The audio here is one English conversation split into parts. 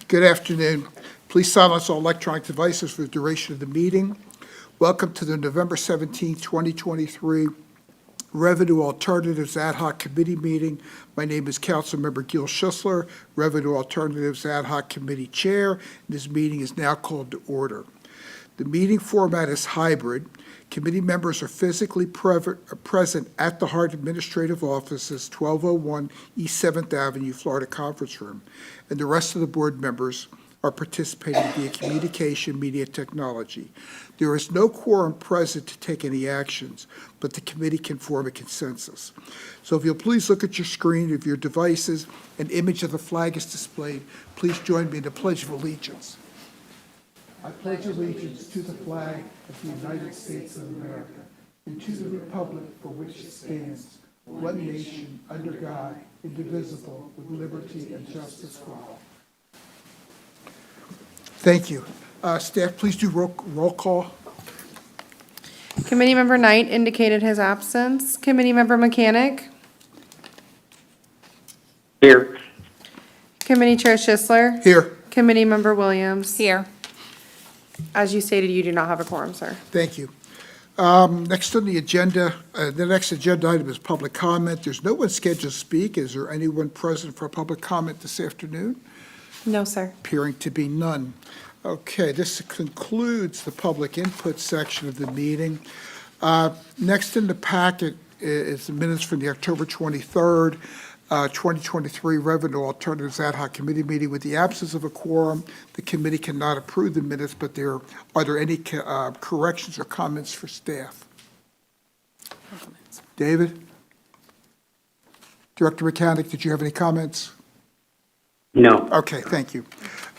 Good afternoon. Please silence all electronic devices for the duration of the meeting. Welcome to the November 17, 2023 Revenue Alternatives Ad Hoc Committee meeting. My name is Councilmember Gil Schussler, Revenue Alternatives Ad Hoc Committee Chair. This meeting is now called to order. The meeting format is hybrid. Committee members are physically present at the HART Administrative Offices, 1201 East 7th Avenue, Florida Conference Room, and the rest of the board members are participating via communication media technology. There is no quorum present to take any actions, but the committee can form a consensus. So if you'll please look at your screen of your devices, an image of the flag is displayed. Please join me in the Pledge of Allegiance. I pledge allegiance to the flag of the United States of America and to the republic for which it stands, one nation, under God, indivisible, with liberty and justice for all. Thank you. Staff, please do roll call. Committee Member Knight indicated his absence. Committee Member Mechanic. Here. Committee Chair Schisler. Here. Committee Member Williams. Here. As you stated, you do not have a quorum, sir. Thank you. Next on the agenda, the next agenda item is public comment. There's no one scheduled to speak. Is there anyone present for public comment this afternoon? No, sir. Appearing to be none. Okay, this concludes the public input section of the meeting. Next in the packet is the minutes from the October 23rd, 2023 Revenue Alternatives Ad Hoc Committee meeting. With the absence of a quorum, the committee cannot approve the minutes, but are there any corrections or comments for staff? David? Director Mechanic, did you have any comments? No. Okay, thank you.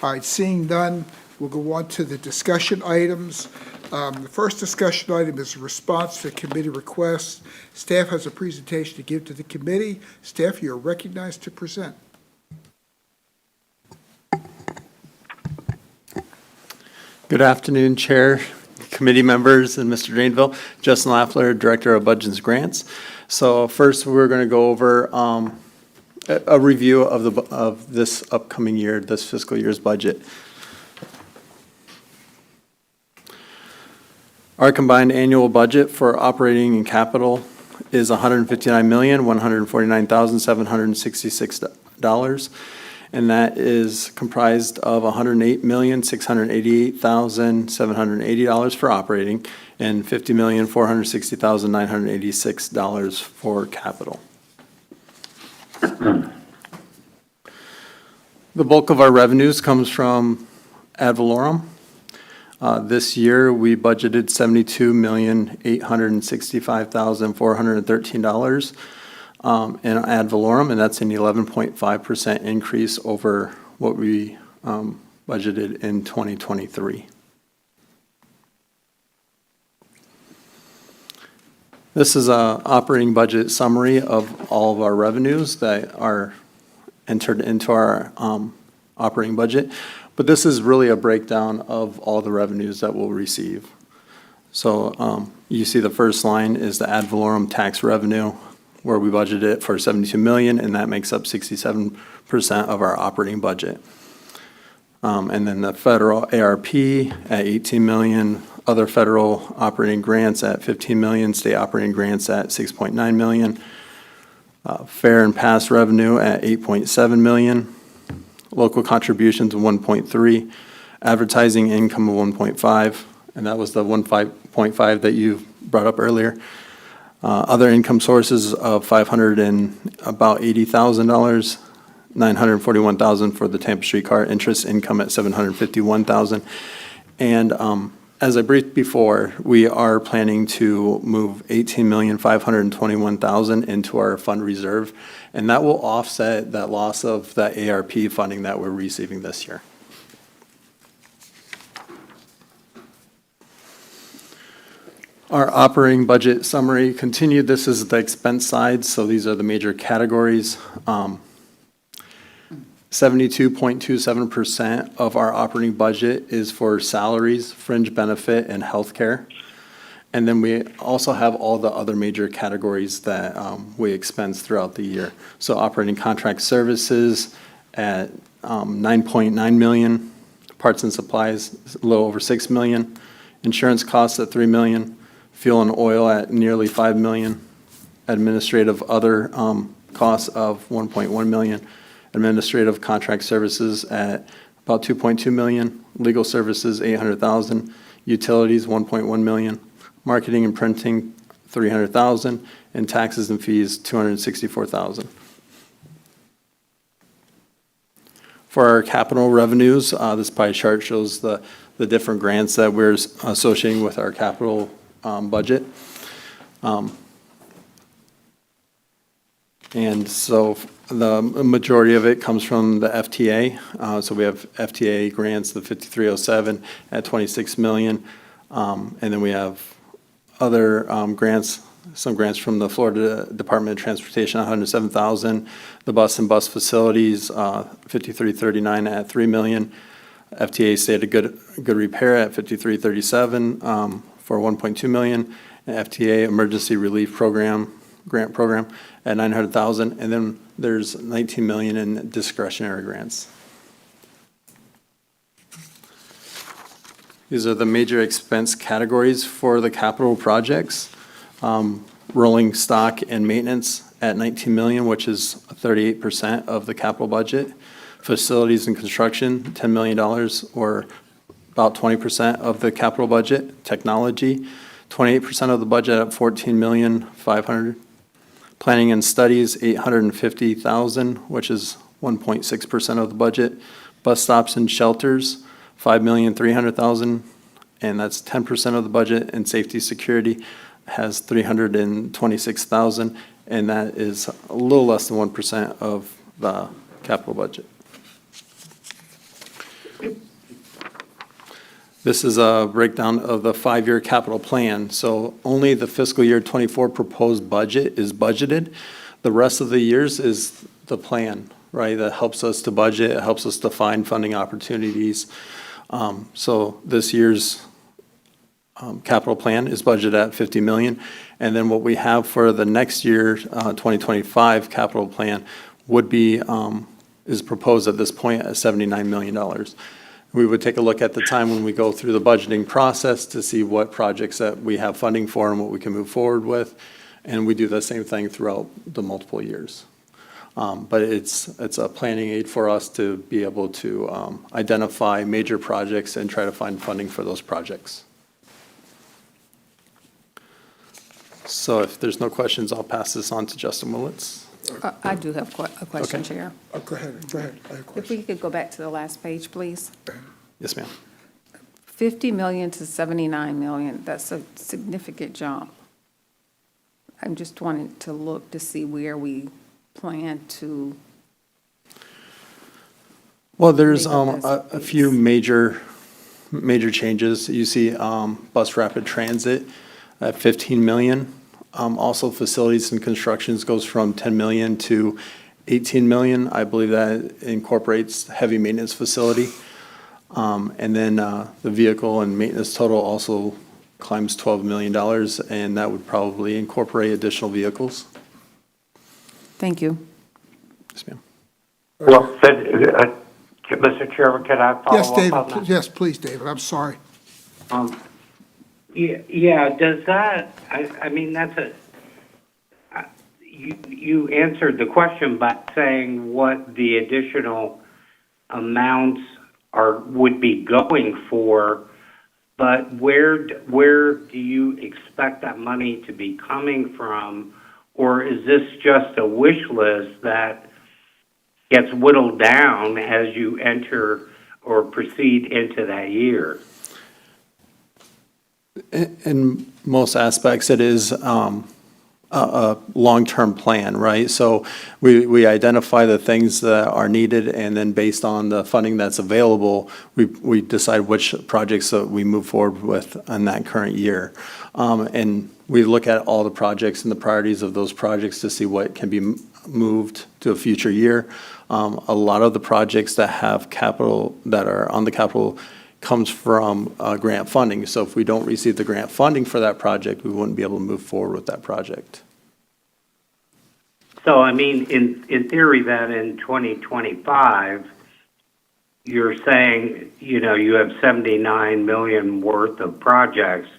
All right, seeing none, we'll go on to the discussion items. The first discussion item is a response to committee requests. Staff has a presentation to give to the committee. Staff, you are recognized to present. Good afternoon, Chair, committee members, and Mr. Danville. Justin Laffler, Director of Budgets and Grants. So first, we're going to go over a review of this upcoming year, this fiscal year's budget. Our combined annual budget for operating and capital is $159,149,766, and that is comprised of $108,688,780 for operating and $50,460,986 for capital. The bulk of our revenues comes from ad valorem. This year, we budgeted $72,865,413 in ad valorem, and that's an 11.5% increase over what we budgeted in 2023. This is an operating budget summary of all of our revenues that are entered into our operating budget. But this is really a breakdown of all the revenues that we'll receive. So you see the first line is the ad valorem tax revenue, where we budgeted it for $72 million, and that makes up 67% of our operating budget. And then the federal ARP at $18 million, other federal operating grants at $15 million, state operating grants at $6.9 million, fair and pass revenue at $8.7 million, local contributions of 1.3, advertising income of 1.5, and that was the 1.5 that you brought up earlier. Other income sources of $580,000, $941,000 for the Tampa Streetcar, interest income at $751,000. And as I briefed before, we are planning to move $18,521,000 into our fund reserve, and that will offset that loss of that ARP funding that we're receiving this year. Our operating budget summary continued. This is the expense side, so these are the major categories. 72.27% of our operating budget is for salaries, fringe benefit, and healthcare. And then we also have all the other major categories that we expense throughout the year. So operating contract services at 9.9 million. Parts and supplies, a little over 6 million. Insurance costs at 3 million. Fuel and oil at nearly 5 million. Administrative other costs of 1.1 million. Administrative contract services at about 2.2 million. Legal services, 800,000. Utilities, 1.1 million. Marketing and printing, 300,000. And taxes and fees, 264,000. For our capital revenues, this pie chart shows the different grants that we're associating with our capital budget. And so the majority of it comes from the FTA. So we have FTA grants, the 5307 at 26 million. And then we have other grants, some grants from the Florida Department of Transportation, 107,000. The bus and bus facilities, 5339 at 3 million. FTA State of Good Repair at 5337 for 1.2 million. And FTA Emergency Relief Program, grant program at 900,000. And then there's 19 million in discretionary grants. These are the major expense categories for the capital projects. Rolling stock and maintenance at 19 million, which is 38% of the capital budget. Facilities and construction, $10 million, or about 20% of the capital budget. Technology, 28% of the budget at 14,500,000. Planning and studies, 850,000, which is 1.6% of the budget. Bus stops and shelters, 5,300,000, and that's 10% of the budget. And safety security has 326,000, and that is a little less than 1% of the capital budget. This is a breakdown of the 5-year capital plan. So only the fiscal year 24 proposed budget is budgeted. The rest of the years is the plan, right? That helps us to budget, it helps us to find funding opportunities. So this year's capital plan is budgeted at 50 million. And then what we have for the next year, 2025 capital plan would be, is proposed at this point at $79 million. We would take a look at the time when we go through the budgeting process to see what projects that we have funding for and what we can move forward with. And we do the same thing throughout the multiple years. But it's a planning aid for us to be able to identify major projects and try to find funding for those projects. So if there's no questions, I'll pass this on to Justin Willits. I do have a question, Okay. Chair. Go ahead, I have a If question. we could go back to the last page, please. Yes, ma'am. 50 million to 79 million, that's a significant jump. I'm just wanting to look to see where we plan to, Well, there's Make up a this few piece. major changes. You see bus rapid transit at 15 million. Also facilities and constructions goes from 10 million to 18 million. I believe that incorporates heavy maintenance facility. And then the vehicle and maintenance total also climbs $12 million, and that would probably incorporate additional vehicles. thank you. Yes, ma'am. Well, Mr. Chairman, can I follow Yes, up David, on that? yes, please, David, I'm sorry. Yeah, does that, I mean, that's you answered the question by saying what the additional amounts would be going for, but where do you expect that money to be coming from? Or is this just a wish list that gets whittled down as you enter or proceed into that year? In most aspects, it is a long-term plan, right? So we identify the things that are needed, and then based on the funding that's available, we decide which projects that we move forward with in that current year. And we look at all the projects and the priorities of those projects to see what can be moved to a future year. A lot of the projects that have capital, that are on the capital, comes from grant funding. So if we don't receive the grant funding for that project, we wouldn't be able to move forward with that project. So, I mean, in theory then in 2025, you're saying, you have 79 million worth of projects,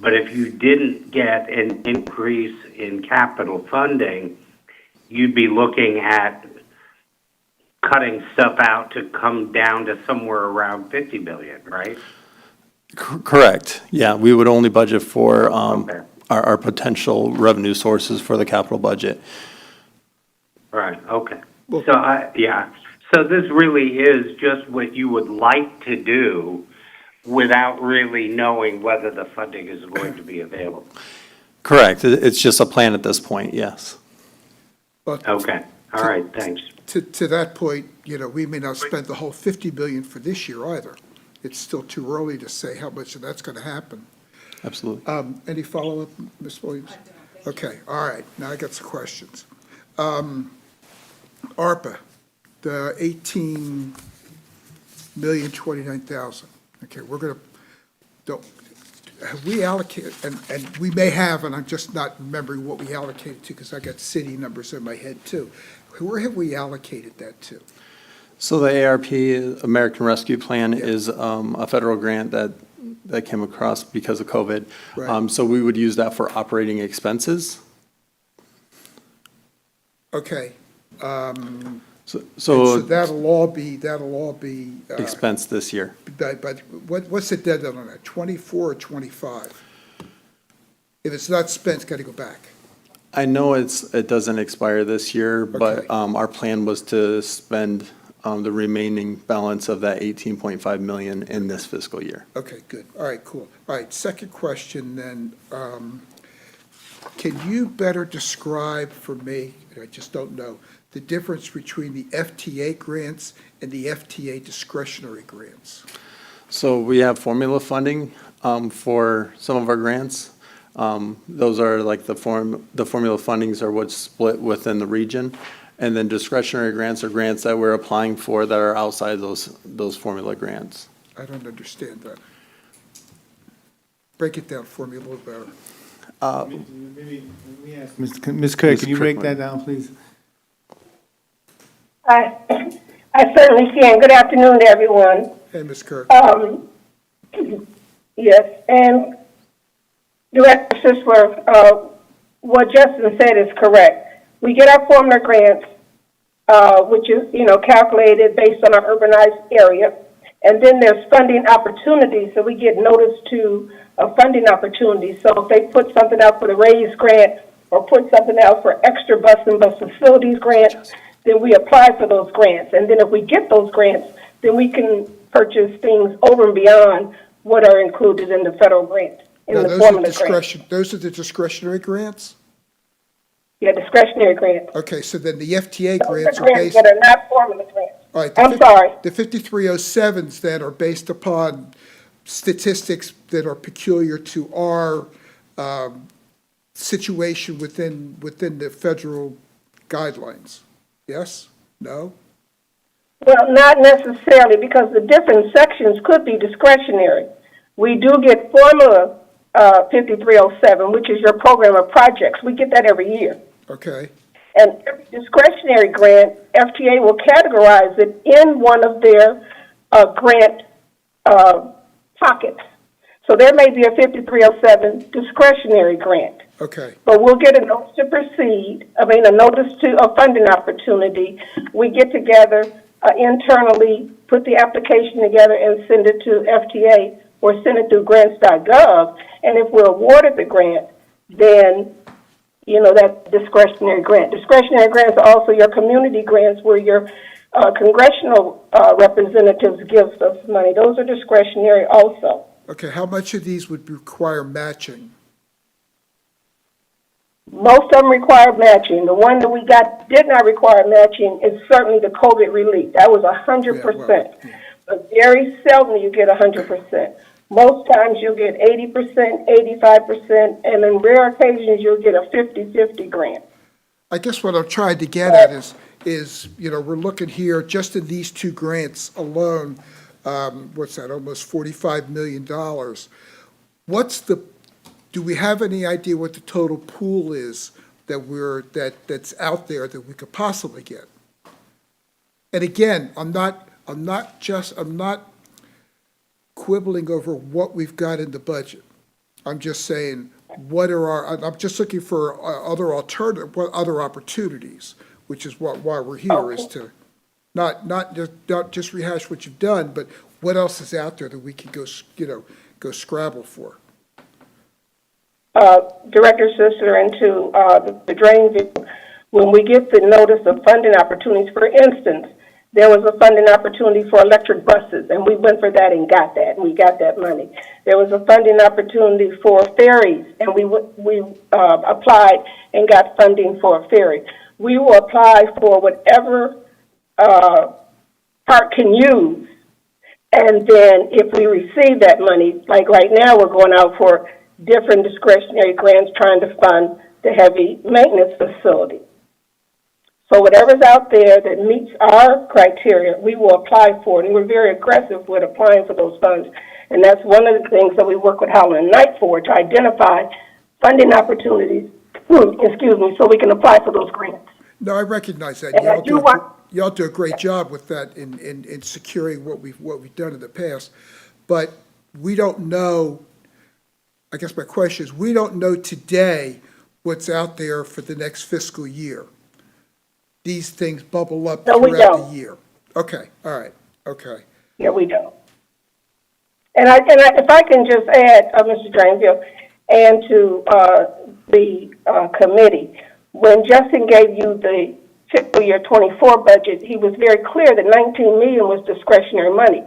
but if you didn't get an increase in capital funding, you'd be looking at cutting stuff out to come down to somewhere around 50 million, right? Correct. Yeah, we would only budget for Okay. our potential revenue sources for the capital budget. Right, okay. Well- So this really is just what you would like to do without really knowing whether the funding is going to be available. Correct. It's just a plan at this point, yes. But Okay, all right, thanks. to that point, we may not spend the whole 50 million for this year either. It's still too early to say how much of that's going to happen. Absolutely. Any follow-up, Ms. Williams? Okay, all right, now I got some questions. ARPA, the 18,029,000. Okay, we're going to, have we allocated, and we may have, and I'm just not remembering what we allocated to because I got city numbers in my head too. Where have we allocated that to? So the ARP, American Rescue Plan, Yeah. is a federal grant that came across because of COVID. Right. So we would use that for operating expenses. Okay. So So that'll all be, expense this year. but what's the deadline on that, 24 or 25? If it's not spent, it's got to go back. I know it doesn't expire this year, but Okay. our plan was to spend the remaining balance of that 18.5 million in this fiscal year. Okay, good. All right, cool. All right, second question then. Can you better describe for me, I just don't know, the difference between the FTA grants and the FTA discretionary grants? So we have formula funding for some of our grants. Those are like the formula fundings are what's split within the region. And then discretionary grants are grants that we're applying for that are outside those formula grants. I don't understand that. Break it down for me a little better. Maybe, let me ask Ms. Craig, can you break that down, please? I certainly can. Good afternoon, everyone. Hey, Ms. Kirk. Yes, and Director Sisler, what Justin said is correct. We get our formula grants, which is, calculated based on our urbanized area. And then there's funding opportunities, so we get notice to a funding opportunity. So if they put something out for the RAISE grant or put something out for extra bus and bus facilities grants, then we apply for those grants. And then if we get those grants, then we can purchase things over and beyond what are included in the federal grant, in Now, the those are formula grant. those are the discretionary grants? Yeah, discretionary grants. Okay, so then the FTA Those grants are are grants based. that are not formula grants. All right, I'm sorry. The 5307s then are based upon statistics that are peculiar to our situation within the federal guidelines. Yes? No? Well, not necessarily, because the different sections could be discretionary. We do get formula 5307, which is your program of projects. We get that every year. Okay, And every discretionary grant, FTA will categorize it in one of their grant pockets. So there may be a 5307 discretionary grant, okay, but we'll get a notice to proceed, a notice to a funding opportunity. We get together internally, put the application together and send it to FTA or send it through grants.gov. And if we're awarded the grant, then that discretionary grant. Discretionary grants are also your community grants where your congressional representatives give us money. Those are discretionary also. okay. How much of these would require matching? Most of them require matching. The one that we got did not require matching is certainly the COVID relief. That was 100%. But very seldom you get 100%. Most times you'll get 80%, 85%, and in rare occasions you'll get a 50-50 grant. I guess what I'm trying to get at is, we're looking here, just in these two grants alone, what's that, almost $45 million. Do we have any idea what the total pool is that's out there that we could possibly get? And again, I'm not I'm not quibbling over what we've got in the budget. I'm just saying, I'm just looking for other opportunities, which is why we're here, is to not just rehash what you've done, but what else is out there that we can go scrabble for. Director Sister, into the drain view, when we get the notice of funding opportunities, for instance, there was a funding opportunity for electric buses, and we went for that and got that, and we got that money. There was a funding opportunity for ferries, and we applied and got funding for a ferry. We will apply for whatever HART can use, and then if we receive that money, like right now, we're going out for different discretionary grants trying to fund the heavy maintenance facility. So whatever's out there that meets our criteria, we will apply for it, and we're very aggressive with applying for those funds. And that's one of the things that we work with Howland Knight for, to identify funding opportunities, so we can apply for those grants. No, I recognize that. And I do want, Y'all do a great job with that in securing what we've done in the past. But we don't know, I guess my question is, we don't know today what's out there for the next fiscal year. These things bubble up No, we throughout don't. the year. Okay, all right, okay. yeah, we don't. And if I can just add, Mr. Drainville, and to the committee, when Justin gave you the fiscal year 24 budget, he was very clear that 19 million was discretionary money.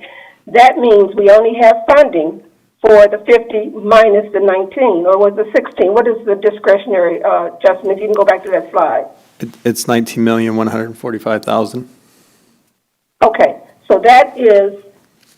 That means we only have funding for the 50 minus the 19, or was it 16? What is the discretionary, Justin, if you can go back to that slide? It's 19,145,000. Okay, so that is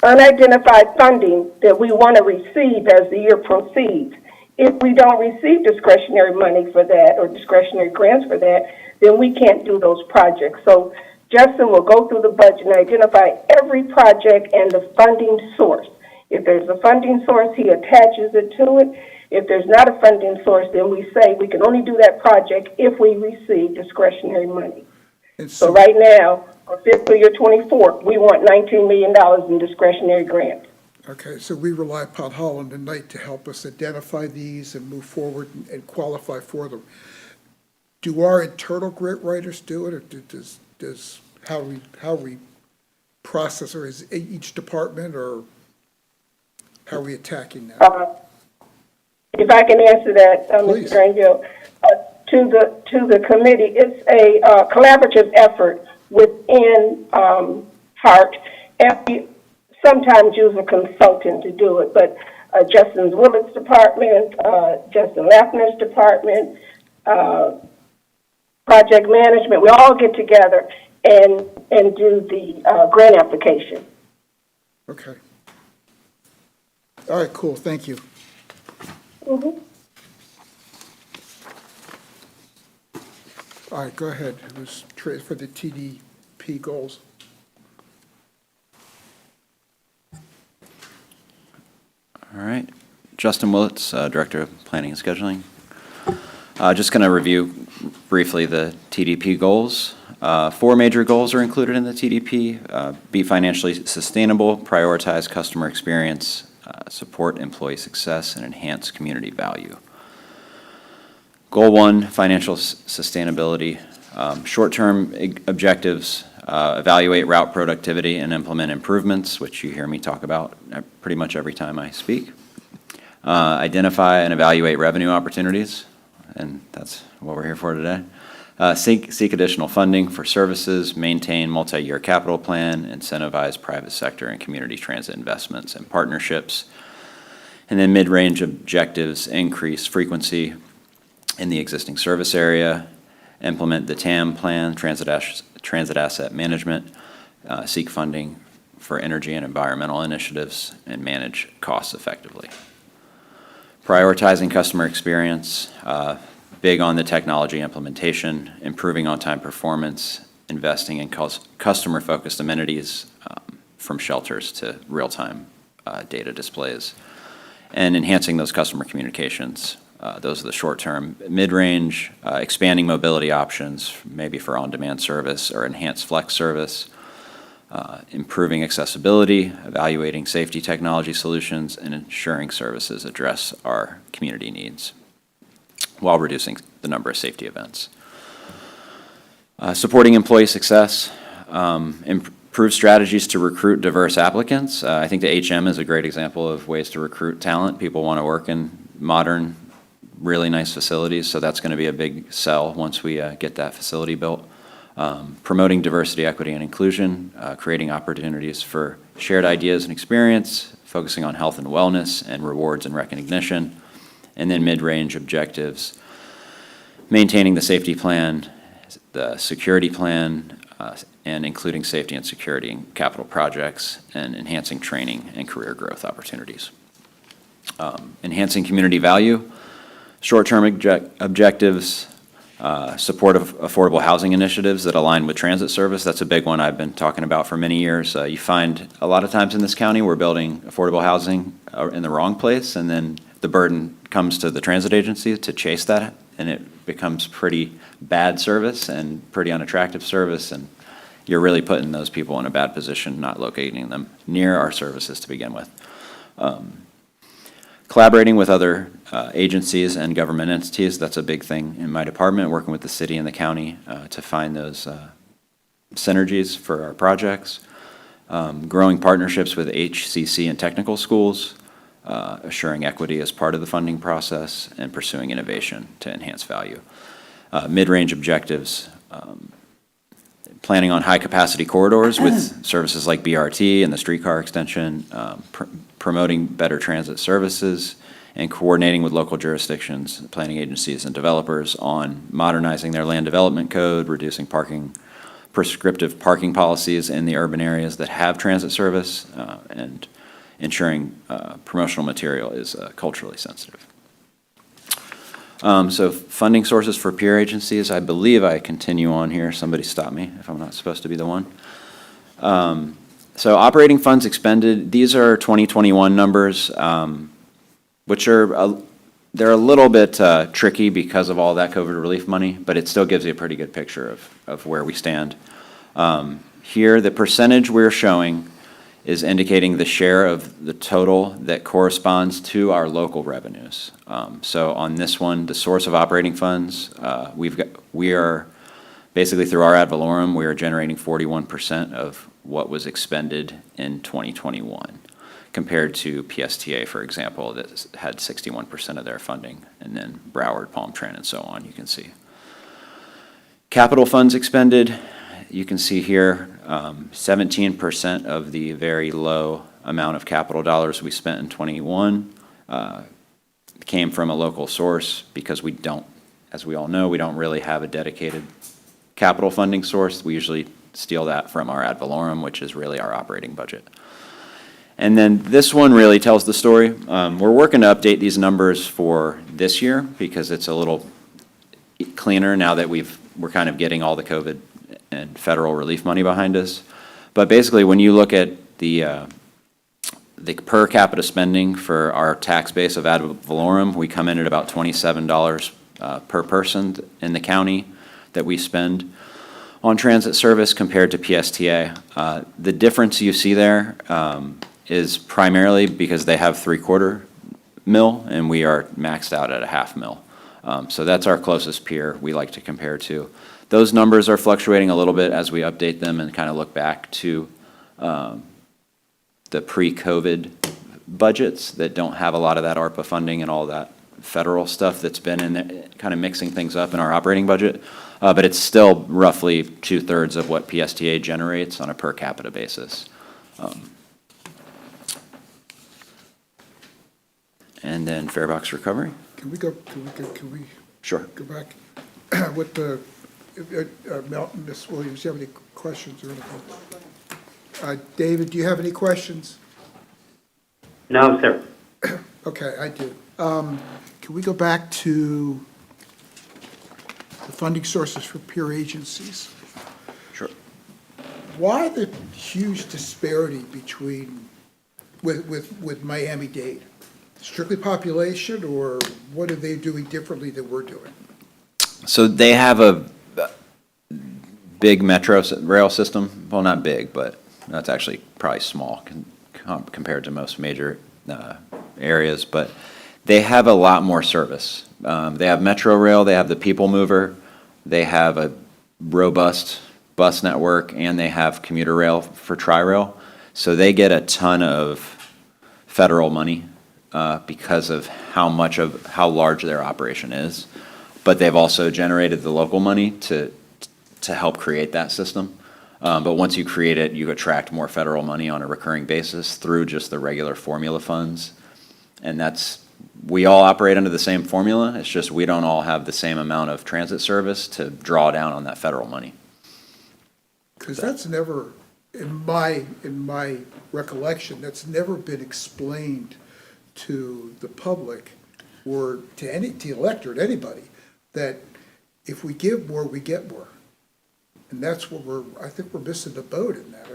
unidentified funding that we want to receive as the year proceeds. If we don't receive discretionary money for that, or discretionary grants for that, then we can't do those projects. So Justin will go through the budget and identify every project and the funding source. If there's a funding source, he attaches it to it. If there's not a funding source, then we say we can only do that project if we receive discretionary money. And So right now, for fiscal year 24, we want $19 million in discretionary grants. Okay, so we rely upon Holland and Knight to help us identify these and move forward and qualify for them. Do our internal grant writers do it, or does how we process, or is each department, or how are we attacking that? If I can answer that, Please. Mr. Granville, to the committee, it's a collaborative effort within HART, and we sometimes use a consultant to do it, but Justin Willett's department, Justin Laffner's department, project management, we all get together and do the grant application. Okay. All right, cool, thank you. Mm-hmm. All right, go ahead. It was for the TDP goals. All right. Justin Willits, Director of Planning and Scheduling. Just going to review briefly the TDP goals. 4 major goals are included in the TDP. Be financially sustainable, prioritize customer experience, support employee success, and enhance community value. Goal 1, financial sustainability. Short-term objectives, evaluate route productivity and implement improvements, which you hear me talk about pretty much every time I speak. Identify and evaluate revenue opportunities, and that's what we're here for today. Seek additional funding for services, maintain multi-year capital plan, incentivize private sector and community transit investments and partnerships. And then mid-range objectives, increase frequency in the existing service area, implement the TAM plan, transit asset management, seek funding for energy and environmental initiatives, and manage costs effectively. Prioritizing customer experience, big on the technology implementation, improving on-time performance, investing in customer-focused amenities from shelters to real-time data displays, and enhancing those customer communications. Those are the short-term. Mid-range, expanding mobility options, maybe for on-demand service or enhanced flex service. improving accessibility, evaluating safety technology solutions, and ensuring services address our community needs while reducing the number of safety events. Supporting employee success, improve strategies to recruit diverse applicants. I think the HM is a great example of ways to recruit talent. People want to work in modern, really nice facilities, so that's going to be a big sell once we get that facility built. Promoting diversity, equity, and inclusion, creating opportunities for shared ideas and experience, focusing on health and wellness and rewards and recognition, and then mid-range objectives, maintaining the safety plan, the security plan, and including safety and security in capital projects, and enhancing training and career growth opportunities. Enhancing community value, short-term objectives, support of affordable housing initiatives that align with transit service. That's a big one I've been talking about for many years. You find a lot of times in this county, we're building affordable housing in the wrong place, and then the burden comes to the transit agency to chase that, and it becomes pretty bad service and pretty unattractive service, and you're really putting those people in a bad position, not locating them near our services to begin with. Collaborating with other agencies and government entities, that's a big thing in my department, working with the city and the county to find those synergies for our projects. Growing partnerships with HCC and technical schools, assuring equity as part of the funding process, and pursuing innovation to enhance value. Mid-range objectives, planning on high-capacity corridors with services like BRT and the streetcar extension, promoting better transit services, and coordinating with local jurisdictions, planning agencies, and developers on modernizing their land development code, reducing prescriptive parking policies in the urban areas that have transit service, and ensuring promotional material is culturally sensitive. So funding sources for peer agencies, I believe I continue on here. Somebody stop me if I'm not supposed to be the one. So operating funds expended, these are 2021 numbers, which are, they're a little bit tricky because of all that COVID relief money, but it still gives you a pretty good picture of where we stand. Here, the percentage we're showing is indicating the share of the total that corresponds to our local revenues. So on this one, the source of operating funds, we are basically through our ad valorem, we are generating 41% of what was expended in 2021, compared to PSTA, for example, that had 61% of their funding, and then Broward, Palm Trent, and so on, you can see. Capital funds expended, you can see here, 17% of the very low amount of capital dollars we spent in 21 came from a local source, because we don't, as we all know, we don't really have a dedicated capital funding source. We usually steal that from our ad valorem, which is really our operating budget. And then this one really tells the story. We're working to update these numbers for this year because it's a little cleaner now that we're kind of getting all the COVID and federal relief money behind us. But basically, when you look at the per capita spending for our tax base of ad valorem, we come in at about $27 per person in the county that we spend on transit service compared to PSTA. The difference you see there is primarily because they have 3/4 mil and we are maxed out at a 1/2 mil. So that's our closest peer we like to compare to. Those numbers are fluctuating a little bit as we update them and kind of look back to the pre-COVID budgets that don't have a lot of that ARPA funding and all that federal stuff that's been in there, kind of mixing things up in our operating budget. But it's still roughly 2/3 of what PSTA generates on a per capita basis. And then fare box recovery? Can we Sure. go back with the, Ms. Williams, do you have any questions or anything? David, do you have any questions? No, sir. Okay, I do. Can we go back to the funding sources for peer agencies? Sure. Why the huge disparity with Miami-Dade? Strictly population, or what are they doing differently than we're doing? So they have a big metro rail system. Well, not big, but That's actually probably small compared to most major areas, but they have a lot more service. They have Metro Rail, they have the People Mover, they have a robust bus network, and they have commuter rail for Tri-Rail. So they get a ton of federal money because of how large their operation is. But they've also generated the local money to help create that system. But once you create it, you attract more federal money on a recurring basis through just the regular formula funds. And we all operate under the same formula. It's just we don't all have the same amount of transit service to draw down on that federal money. Because that's never, in my recollection, that's never been explained to the public or to the electorate, anybody, that if we give more, we get more. And that's what I think we're missing the boat in that.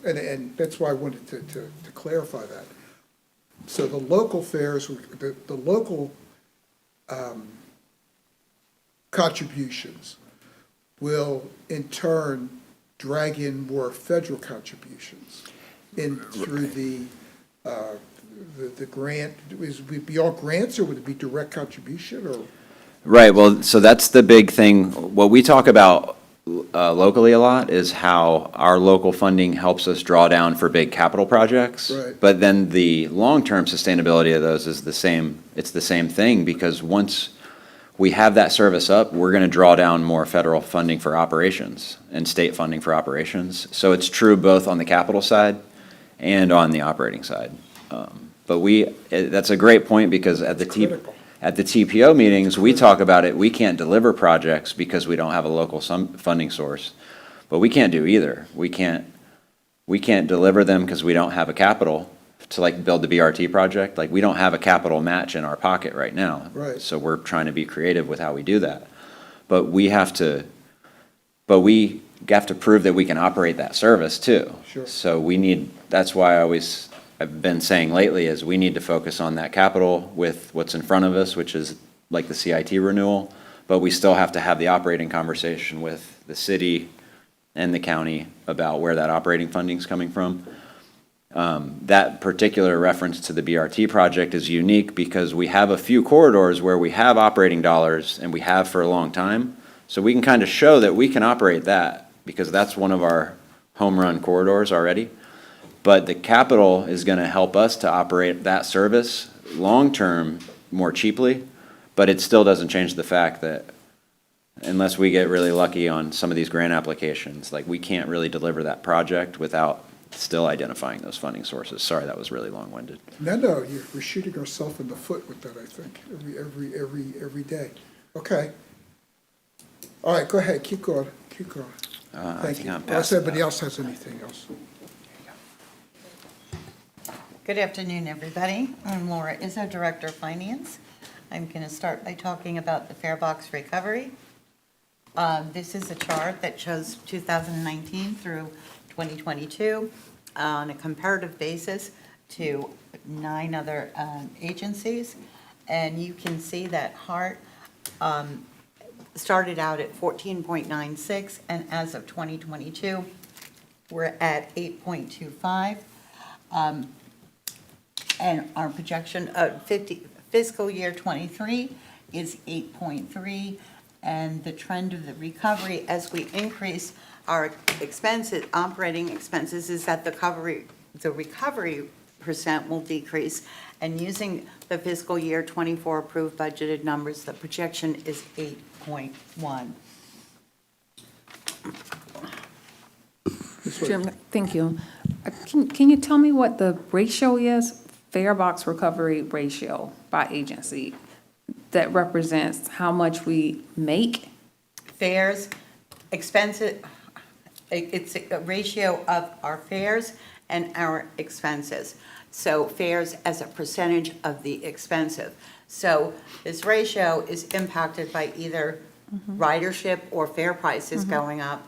And that's why I wanted to clarify that. So the local fares, the local contributions will in turn drag in more federal contributions in through the grant. Would it be all grants, or would it be direct contribution, or? Right, well, so that's the big thing. What we talk about locally a lot is how our local funding helps us draw down for big capital projects. Right. But then the long-term sustainability of those is the same. It's the same thing, because once we have that service up, we're going to draw down more federal funding for operations and state funding for operations. So it's true both on the capital side and on the operating side. But that's a great point, because at the TPO meetings, we talk about it. We can't deliver projects because we don't have a local funding source. But we can't do either. We can't deliver them because we don't have a capital to build the BRT project. We don't have a capital match in our pocket right now. Right. So we're trying to be creative with how we do that. But we have to prove that we can operate that service too. Sure. So that's why I've been saying lately is we need to focus on that capital with what's in front of us, which is like the CIT renewal, but we still have to have the operating conversation with the city and the county about where that operating funding's coming from. That particular reference to the BRT project is unique because we have a few corridors where we have operating dollars, and we have for a long time. So we can kind of show that we can operate that, because that's one of our home run corridors already. But the capital is going to help us to operate that service long-term more cheaply, but it still doesn't change the fact that unless we get really lucky on some of these grant applications, we can't really deliver that project without still identifying those funding sources. Sorry, that was really long-winded. No, we're shooting ourselves in the foot with that, I think, every day. Okay. All right, go ahead, keep going. Thank you. Unless anybody else has anything else. Good afternoon, everybody. I'm Laura Izzo, Director of Finance. I'm going to start by talking about the fare box recovery. This is a chart that shows 2019 through 2022 on a comparative basis to 9 other agencies. And you can see that HART started out at 14.96, and as of 2022, we're at 8.25. And our projection of fiscal year 23 is 8.3, and the trend of the recovery as we increase our expenses, operating expenses, is that the recovery percent will decrease. And using the fiscal year 24 approved budgeted numbers, the projection is 8.1. Jim, thank you. Can you tell me what the ratio is, fare box recovery ratio by agency, that represents how much we make? Fares, expenses, it's a ratio of our fares and our expenses. So fares as a percentage of the expensive. So this ratio is impacted by either ridership or fare prices going up,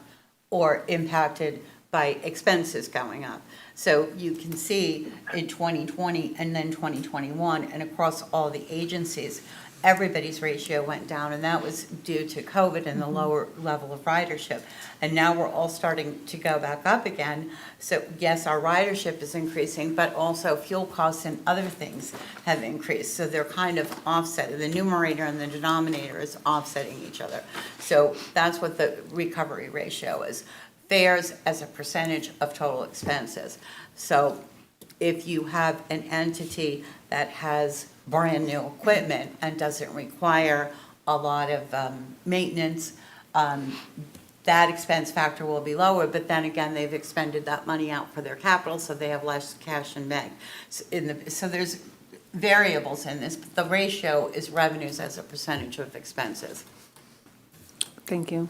or impacted by expenses going up. So you can see in 2020 and then 2021, and across all the agencies, everybody's ratio went down, and that was due to COVID and the lower level of ridership. And now we're all starting to go back up again. So yes, our ridership is increasing, but also fuel costs and other things have increased. So they're kind of offset. The numerator and the denominator is offsetting each other. So that's what the recovery ratio is. Fares as a percentage of total expenses. So if you have an entity that has brand-new equipment and doesn't require a lot of maintenance, that expense factor will be lower, but then again, they've expended that money out for their capital, so they have less cash in bank. So there's variables in this, but the ratio is revenues as a percentage of expenses. Thank you.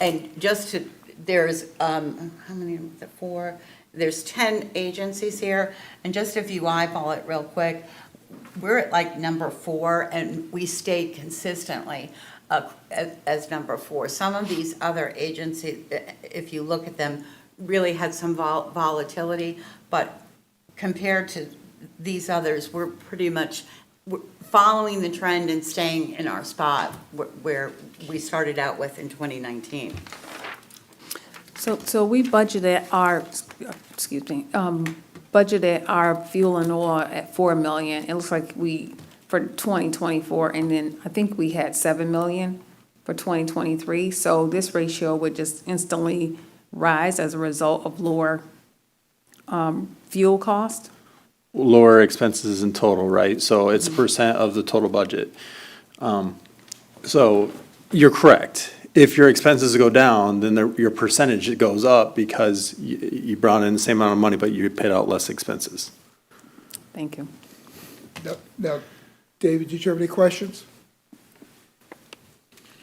And just to, there's, how many, four? There's 10 agencies here, and just if you eyeball it real quick, we're at like number 4, and we stayed consistently as number 4. Some of these other agencies, if you look at them, really had some volatility, but compared to these others, we're pretty much following the trend and staying in our spot where we started out with in 2019. So we budgeted our, budgeted our fuel and oil at 4 million. It looks like we, for 2024, and then I think we had 7 million for 2023. So this ratio would just instantly rise as a result of lower fuel cost. Lower expenses in total, right? So it's a percent of the total budget. So you're correct. If your expenses go down, then your percentage goes up because you brought in the same amount of money, but you paid out less expenses. Thank you. Now, David, did you have any questions?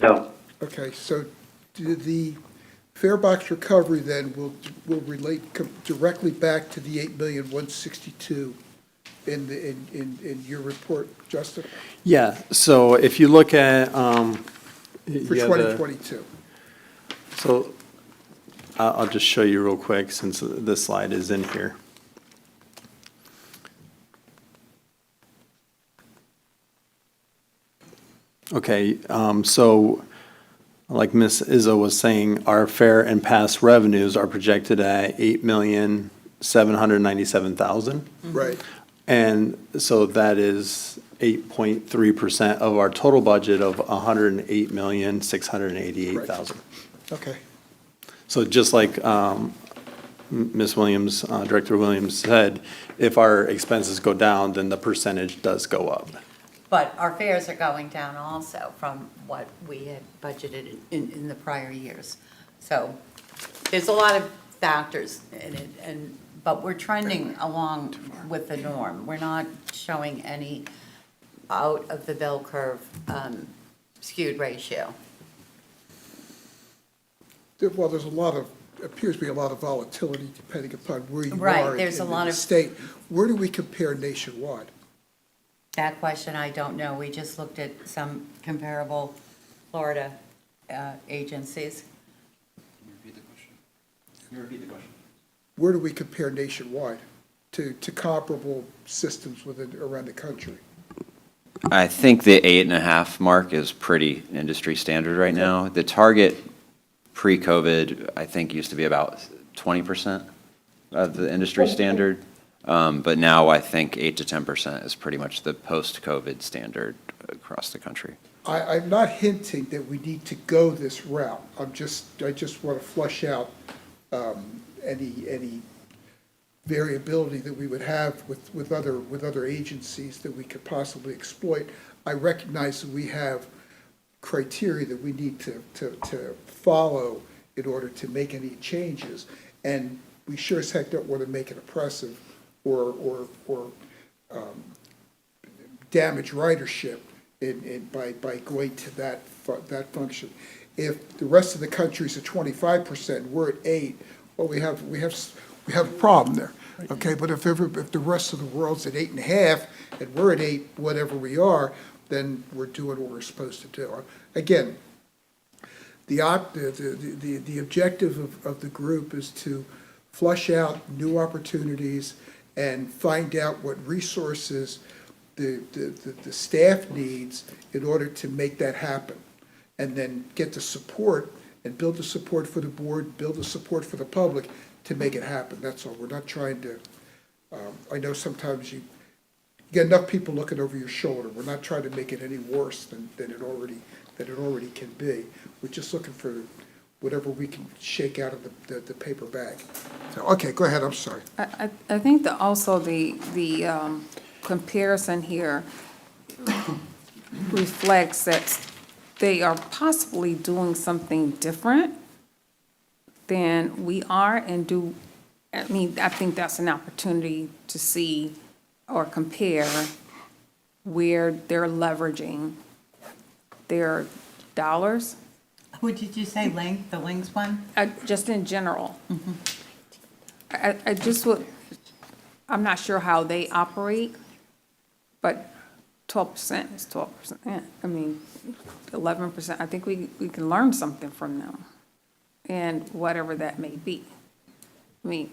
No. Okay, so the fare box recovery then will relate directly back to the 8,162,000 in your report, Justin, Yeah, so if you look at, for 2022. So I'll just show you real quick since this slide is in here. Okay, so like Ms. Izzo was saying, our fare and pass revenues are projected at 8,797,000. Right. And so that is 8.3% of our total budget of 108,688,000. Okay. So just like Ms. Williams, Director Williams said, if our expenses go down, then the percentage does go up. But our fares are going down also from what we had budgeted in the prior years. So there's a lot of factors in it, but we're trending along with the norm. We're not showing any out of the bell curve skewed ratio. Well, there's appears to be a lot of volatility depending upon where you Right, are in there's a lot the of- state. Where do we compare nationwide? That question, I don't know. We just looked at some comparable Florida agencies. Where do we compare nationwide to comparable systems around the country? I think the 8.5 mark is pretty industry standard right now. The target pre-COVID, I think, used to be about 20% of the industry standard. But now I think 8 to 10% is pretty much the post-COVID standard across the country. I'm not hinting that we need to go this route. I just want to flush out any variability that we would have with other agencies that we could possibly exploit. I recognize that we have criteria that we need to follow in order to make any changes, and we sure as heck don't want to make it oppressive or damage ridership by going to that function. If the rest of the country's at 25%, we're at 8%, well, we have a problem there, okay? But if the rest of the world's at 8.5 and we're at 8, whatever we are, then we're doing what we're supposed to do. Again, the objective of the group is to flush out new opportunities and find out what resources the staff needs in order to make that happen. And then get the support and build the support for the board, build the support for the public to make it happen. That's all. We're not trying to, I know sometimes you get enough people looking over your shoulder. We're not trying to make it any worse than it already can be. We're just looking for whatever we can shake out of the paper bag. So, okay, go ahead, I'm sorry. I think that also the comparison here reflects that they are possibly doing something different than we are and I think that's an opportunity to see or compare where they're leveraging their dollars, What did you say, Link, the Links one? just in general. I just would, I'm not sure how they operate, but 12% is 12%. I mean, 11%, I think we can learn something from them, and whatever that may be. I mean,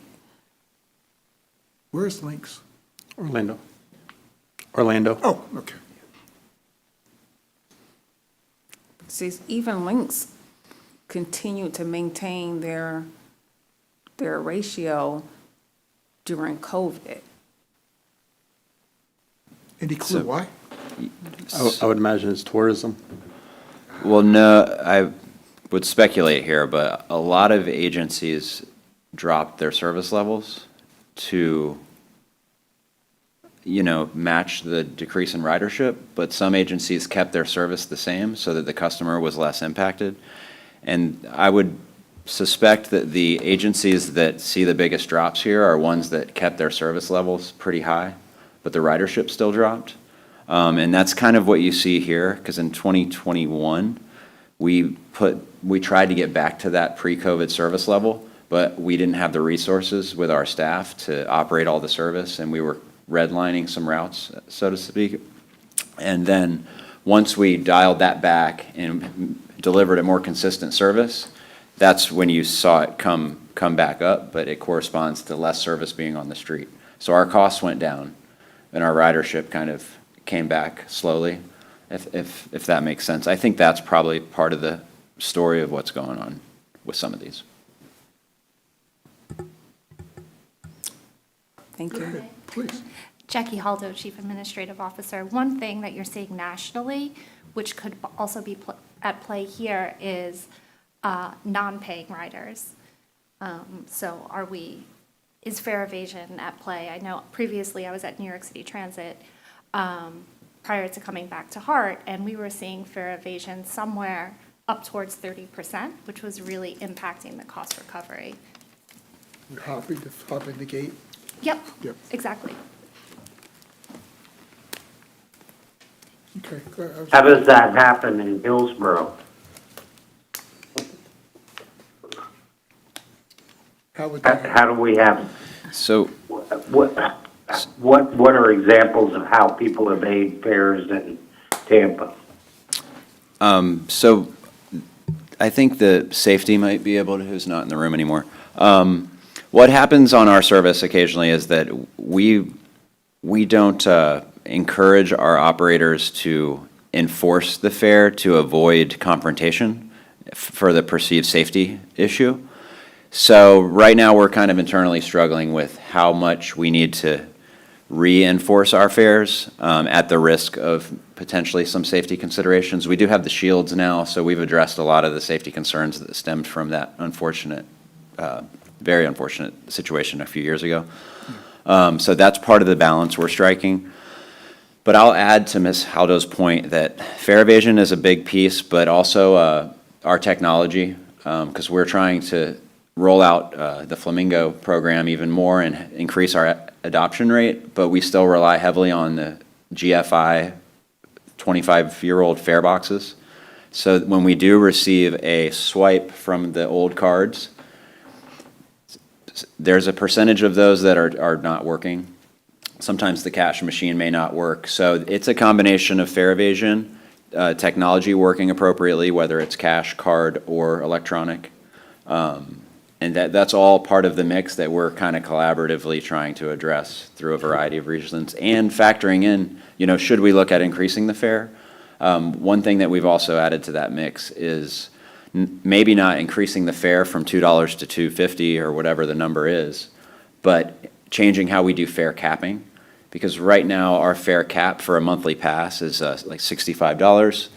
Where's Lynx? Orlando. Oh, okay. see, even links continue to maintain their ratio during COVID. Any clue So- why? I would imagine it's tourism. Well, no, I would speculate here, but a lot of agencies dropped their service levels to, match the decrease in ridership, but some agencies kept their service the same so that the customer was less impacted. And I would suspect that the agencies that see the biggest drops here are ones that kept their service levels pretty high, but the ridership still dropped. And that's kind of what you see here, because in 2021, we tried to get back to that pre-COVID service level, but we didn't have the resources with our staff to operate all the service, and we were redlining some routes, so to speak. And then, once we dialed that back and delivered a more consistent service, that's when you saw it come back up, but it corresponds to less service being on the street. So our costs went down, and our ridership kind of came back slowly, if that makes sense. I think that's probably part of the story of what's going on with some of these. Thank you. Please. Jackie Haldo, Chief Administrative Officer. One thing that you're seeing nationally, which could also be at play here, is non-paying riders. So is fare evasion at play? I know previously I was at New York City Transit prior to coming back to HART, and we were seeing fare evasion somewhere up towards 30%, which was really impacting the cost recovery. Hopping the gate? Yep, Yep. exactly. Okay, go ahead. How does that happen in Hillsborough? How would that happen? How do we have, So what are examples of how people evade fares in Tampa? So I think the safety might be able to, who's not in the room anymore. What happens on our service occasionally is that we don't encourage our operators to enforce the fare to avoid confrontation for the perceived safety issue. So right now, we're kind of internally struggling with how much we need to reinforce our fares at the risk of potentially some safety considerations. We do have the shields now, so we've addressed a lot of the safety concerns that stemmed from that very unfortunate situation a few years ago. So that's part of the balance we're striking. But I'll add to Ms. Haldo's point that fare evasion is a big piece, but also our technology, because we're trying to roll out the Flamingo program even more and increase our adoption rate, but we still rely heavily on the GFI 25-year-old fare boxes. So when we do receive a swipe from the old cards, there's a percentage of those that are not working. Sometimes the cash machine may not work. So it's a combination of fare evasion, technology working appropriately, whether it's cash, card, or electronic, and And that's all part of the mix that we're kind of collaboratively trying to address through a variety of reasons, and factoring in, should we look at increasing the fare? One thing that we've also added to that mix is maybe not increasing the fare from $2 to $2.50 or whatever the number is, but changing how we do fare capping. Because right now, our fare cap for a monthly pass is like $65.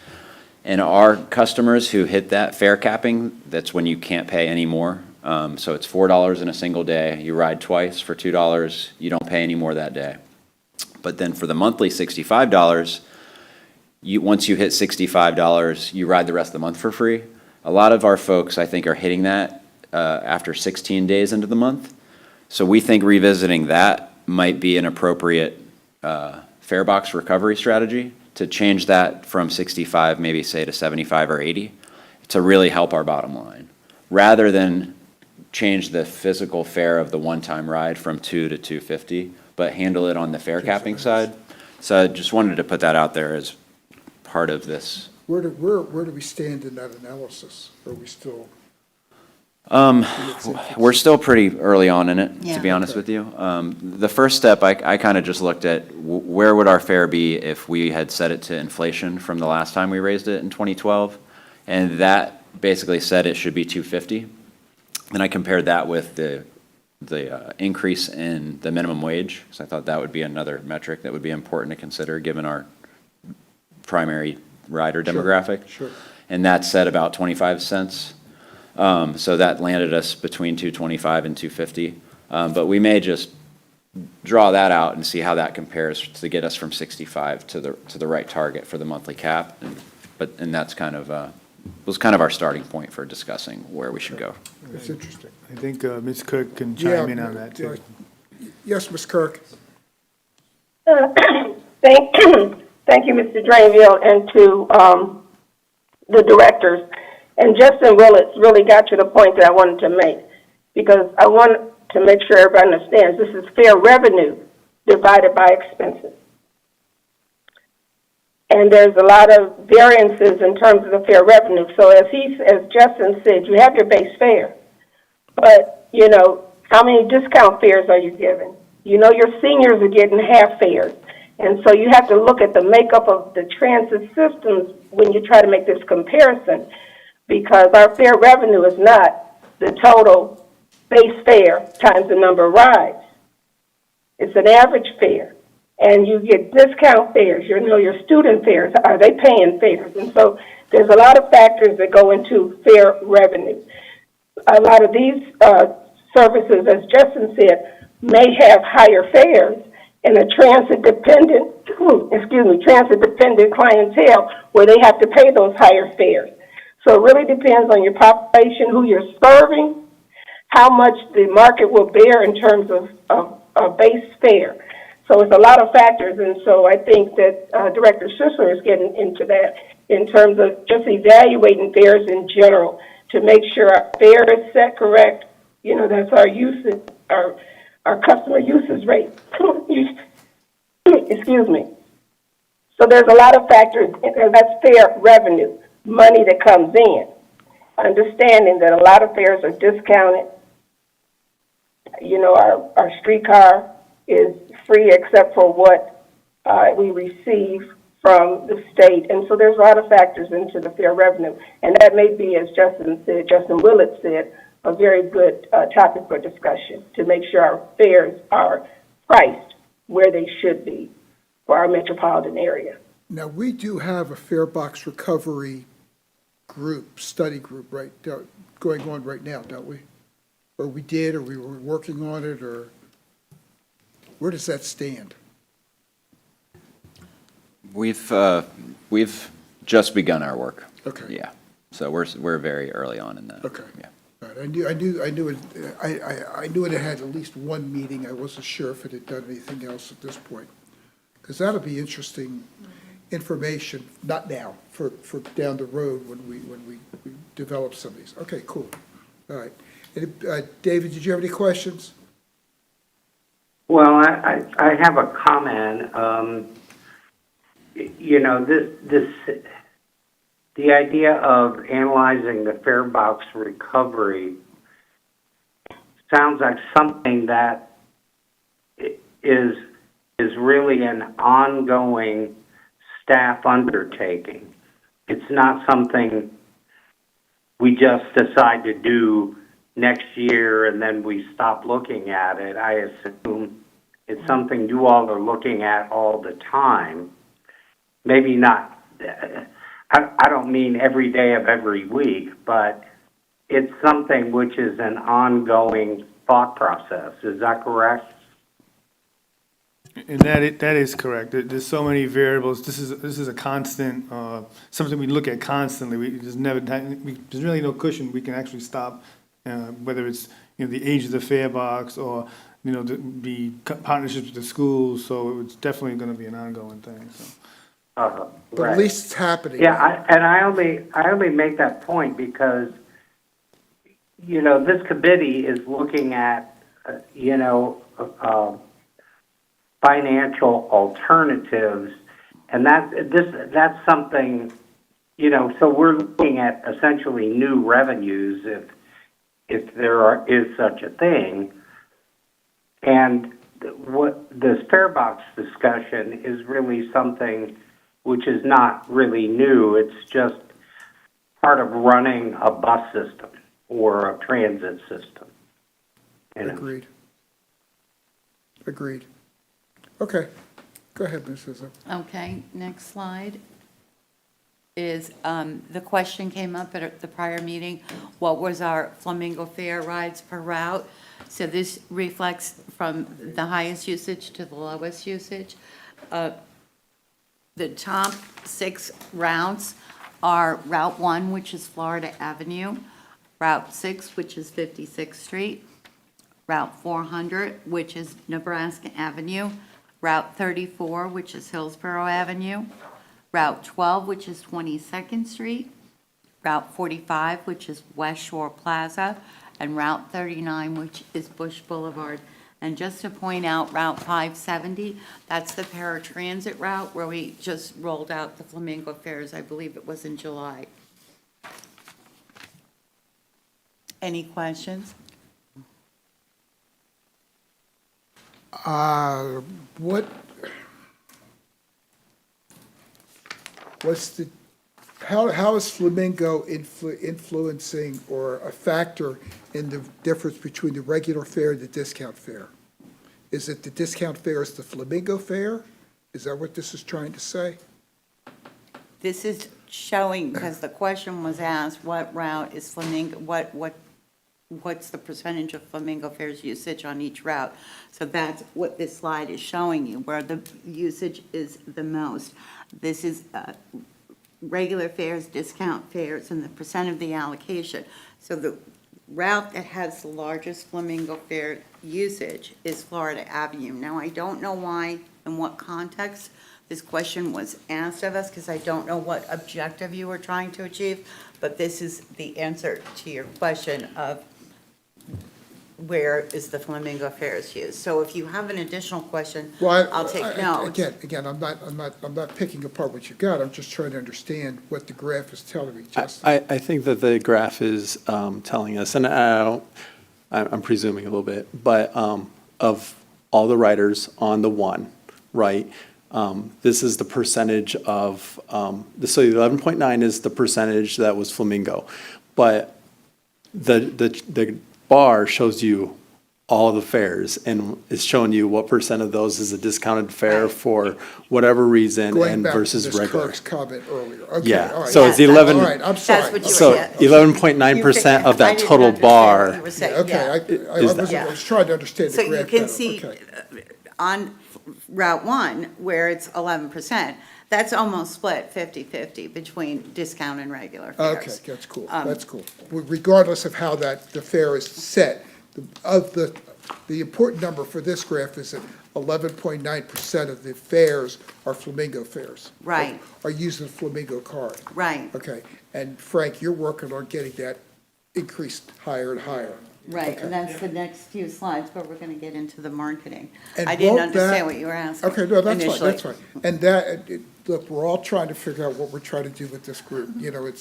And our customers who hit that fare capping, that's when you can't pay any more. So it's $4 in a single day. You ride twice for $2. You don't pay any more that day. But then for the monthly $65, once you hit $65, you ride the rest of the month for free. A lot of our folks, I think, are hitting that after 16 days into the month. So we think revisiting that might be an appropriate fare box recovery strategy to change that from 65, maybe say to 75 or 80, to really help our bottom line, rather than change the physical fare of the one-time ride from $2 to $2.50, but handle it on the fare capping side. So I just wanted to put that out there as part of this. Where do we stand in that analysis? Are we still? We're still pretty early on in it, to be Yeah. honest with you. The first step, I kind of just looked at where would our fare be if we had set it to inflation from the last time we raised it in 2012, and that basically said it should be $2.50. And I compared that with the increase in the minimum wage, because I thought that would be another metric that would be important to consider given our primary rider demographic. Sure. And that said about 25 cents. So that landed us between 225 and 250. But we may just draw that out and see how that compares to get us from 65 to the right target for the monthly cap. And that's kind of was kind of our starting point for discussing where we should go. It's interesting. I think Ms. Kirk can chime in on that, too. Yes, Ms. Kirk? Thank you, Mr. Drainville, and to the directors. And Justin Willits really got to the point that I wanted to make, because I want to make sure everybody understands this is fair revenue divided by expenses. And there's a lot of variances in terms of the fair revenue. So as Justin said, you have your base fare, but, how many discount fares are you giving? Your seniors are getting half fares. And so you have to look at the makeup of the transit systems when you try to make this comparison, because our fare revenue is not the total base fare times the number of rides. It's an average fare. And you get discount fares, your student fares, are they paying fares? And so there's a lot of factors that go into fare revenue. A lot of these services, as Justin said, may have higher fares in a transit-dependent clientele where they have to pay those higher fares. So it really depends on your population, who you're serving, how much the market will bear in terms of base fare. So it's a lot of factors, and so I think that Director Sisler is getting into that in terms of just evaluating fares in general to make sure our fare is set correct. That's our usage, our customer usage rate. Excuse me. So there's a lot of factors, and that's fare revenue, money that comes in. Understanding that a lot of fares are discounted. Our streetcar is free except for what we receive from the state. And so there's a lot of factors into the fare revenue. And that may be, as Justin Willits said, a very good topic for discussion to make sure our fares are priced where they should be for our metropolitan area. Now, we do have a fare box recovery study group, right, going on right now, don't we? Or we did, or we were working on it, or where does that stand? We've just begun our work. Okay. Yeah. So we're very early on in that. Okay. Yeah. All right. I knew it had at least one meeting. I wasn't sure if it had done anything else at this point. Because that'll be interesting information, not now, for down the road when we develop some of these. Okay, cool. All right. And, David, did you have any questions? Well, I have a comment. The idea of analyzing the fare box recovery sounds like something that is really an ongoing staff undertaking. It's not something we just decide to do next year and then we stop looking at it. I assume it's something you all are looking at all the time. Maybe not, I don't mean every day of every week, but it's something which is an ongoing thought process. Is that correct? And that is correct. There's so many variables. This is a constant, something we look at constantly. There's really no cushion. We can actually stop, whether it's, the age of the fare box or, the partnerships with the schools. So it's definitely going to be an ongoing thing, so. But Right. at least it's happening. Yeah, I only make that point because, this committee is looking at, financial alternatives, and that's something, so we're looking at essentially new revenues if there is such a thing. And what this fare box discussion is really something which is not really new. It's just part of running a bus system or a transit system. Agreed. Agreed. Okay, go ahead, Ms. Izzo. Okay, next slide is, the question came up at the prior meeting, what was our Flamingo fare rides per route? So this reflects from the highest usage to the lowest usage. The top 6 routes are Route 1, which is Florida Avenue, Route 6, which is 56th Street, Route 400, which is Nebraska Avenue, Route 34, which is Hillsborough Avenue, Route 12, which is 22nd Street, Route 45, which is West Shore Plaza, and Route 39, which is Bush Boulevard. And just to point out, Route 570, that's the paratransit route where we just rolled out the Flamingo fares. I believe it was in July. Any questions? How is Flamingo influencing or a factor in the difference between the regular fare and the discount fare? Is it the discount fare is the Flamingo fare? Is that what this is trying to say? This is showing, because the question was asked, what route is Flamingo, what's the percentage of Flamingo fares usage on each route? So that's what this slide is showing you, where the usage is the most. This is regular fares, discount fares, and the percent of the allocation. So the route that has the largest Flamingo fare usage is Florida Avenue. Now, I don't know why, in what context this question was asked of us, because I don't know what objective you were trying to achieve, but this is the answer to your question of where is the Flamingo fares used. So if you have an additional question, Well, I'll take notes. Again, I'm not picking apart what you got. I'm just trying to understand what the graph is telling me, Justin. I think that the graph is telling us, and I'm presuming a little bit, but of all the riders on the one, right? This is the percentage of, so the 11.9 is the percentage that was Flamingo. But the bar shows you all the fares, and it's showing you what percent of those is a discounted fare for whatever reason Going and back to versus Ms. regular. Kirk's comment earlier. Okay, Yeah, all right. so it's Yes, 11. All right, I'm sorry. That's what you So were saying. 11.9% of I that didn't total understand bar. what you were saying, Okay, yeah. I was trying to understand So the you graph can better. see Okay. on Route 1, where it's 11%, that's almost split 50-50 between discount and regular Okay, fares. that's cool, that's cool. Regardless of how the fare is set, the important number for this graph is that 11.9% of the fares are Flamingo fares. Right. Are using the Flamingo card. Right, Okay, and Frank, you're working on getting that increased higher and higher. right, Okay. and that's the next few slides, but we're going to get into the marketing. And I didn't won't that- understand what you were asking Okay, no, that's fine, initially. that's fine. And that, look, we're all trying to figure out what we're trying to do with this group. You know, we're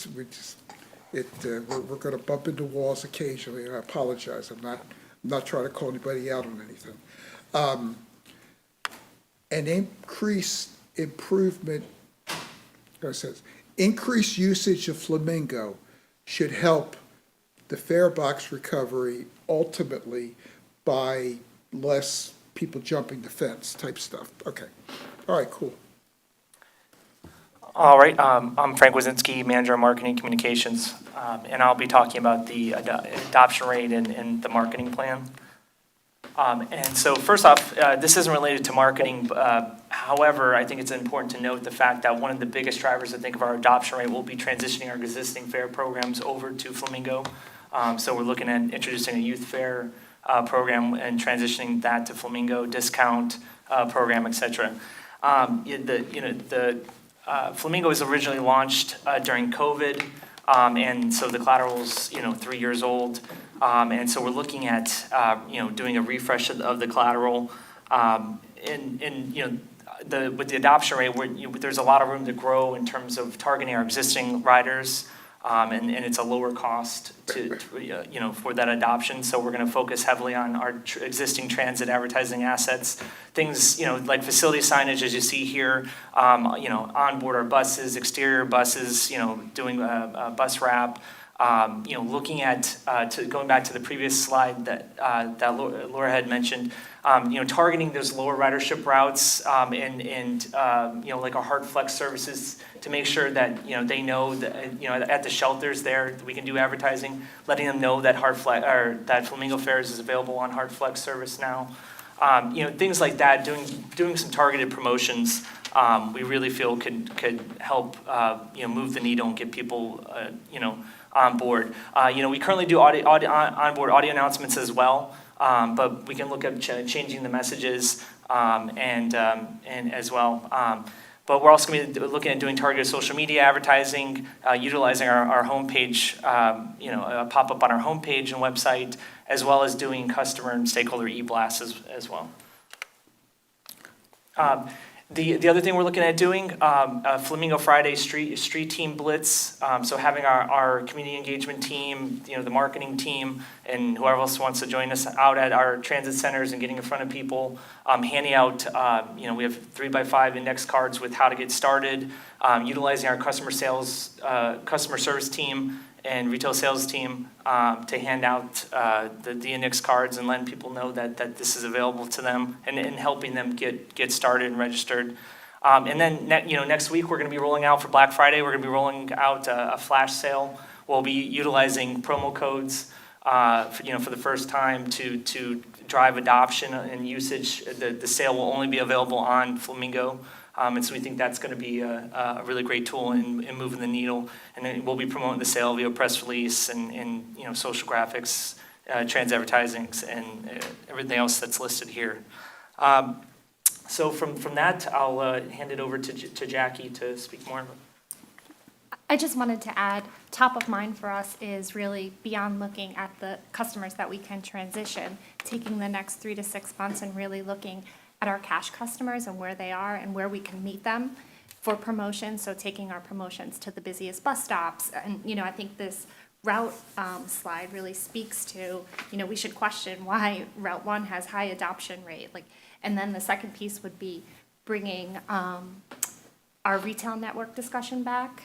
gonna bump into walls occasionally, and I apologize. I'm not trying to call anybody out on anything. An increased improvement, it says, increased usage of Flamingo should help the fare box recovery ultimately by less people jumping the fence type stuff. Okay. All right, cool. All right, I'm Frank Wazinski, Manager of Marketing Communications, and I'll be talking about the adoption rate and the marketing plan. And so first off, this isn't related to marketing. However, I think it's important to note the fact that one of the biggest drivers, I think, of our adoption rate will be transitioning our existing fare programs over to Flamingo. So we're looking at introducing a youth fare program and transitioning that to Flamingo discount program, et cetera. Flamingo was originally launched during COVID, and so the collateral's 3 years old, and so we're looking at doing a refresh of the collateral, with the adoption rate, there's a lot of room to grow in terms of targeting our existing riders. And it's a lower cost for that adoption. So we're going to focus heavily on our existing transit advertising assets, things, like facility signage, as you see here, onboard our buses, exterior buses, doing a bus wrap, looking at, going back to the previous slide that Laura had mentioned, targeting those lower ridership routes, and like our HART Flex services to make sure that, they know that, at the shelters there, we can do advertising, letting them know that that Flamingo Fares is available on HART Flex service now. Things like that, doing some targeted promotions, we really feel could help, move the needle and get people, on board. We currently do onboard audio announcements as well, but we can look at changing the messages, and as well. But we're also going to be looking at doing targeted social media advertising, utilizing our homepage, a pop-up on our homepage and website, as well as doing customer and stakeholder e-blasts as well. The other thing we're looking at doing, Flamingo Friday street team blitz. So having our community engagement team, the marketing team, and whoever else wants to join us out at our transit centers and getting in front of people, handing out, we have 3x5 index cards with how to get started, utilizing our customer service team and retail sales team to hand out the index cards and letting people know that this is available to them and helping them get started and registered. And then next week we're going to be rolling out for Black Friday. We're going to be rolling out a flash sale. We'll be utilizing promo codes for the first time to drive adoption and usage. The sale will only be available on Flamingo. And so we think that's going to be a really great tool in moving the needle. And then we'll be promoting the sale via press release and social graphics, trans advertising, and everything else that's listed here. So from that, I'll hand it over to Jackie to speak more. I just wanted to add, top of mind for us is really beyond looking at the customers that we can transition, taking the next 3 to 6 months and really looking at our cash customers and where they are and where we can meet them for promotion. So taking our promotions to the busiest bus stops. And, I think this route slide really speaks to, we should question why Route 1 has high adoption rate. And then the second piece would be bringing our retail network discussion back,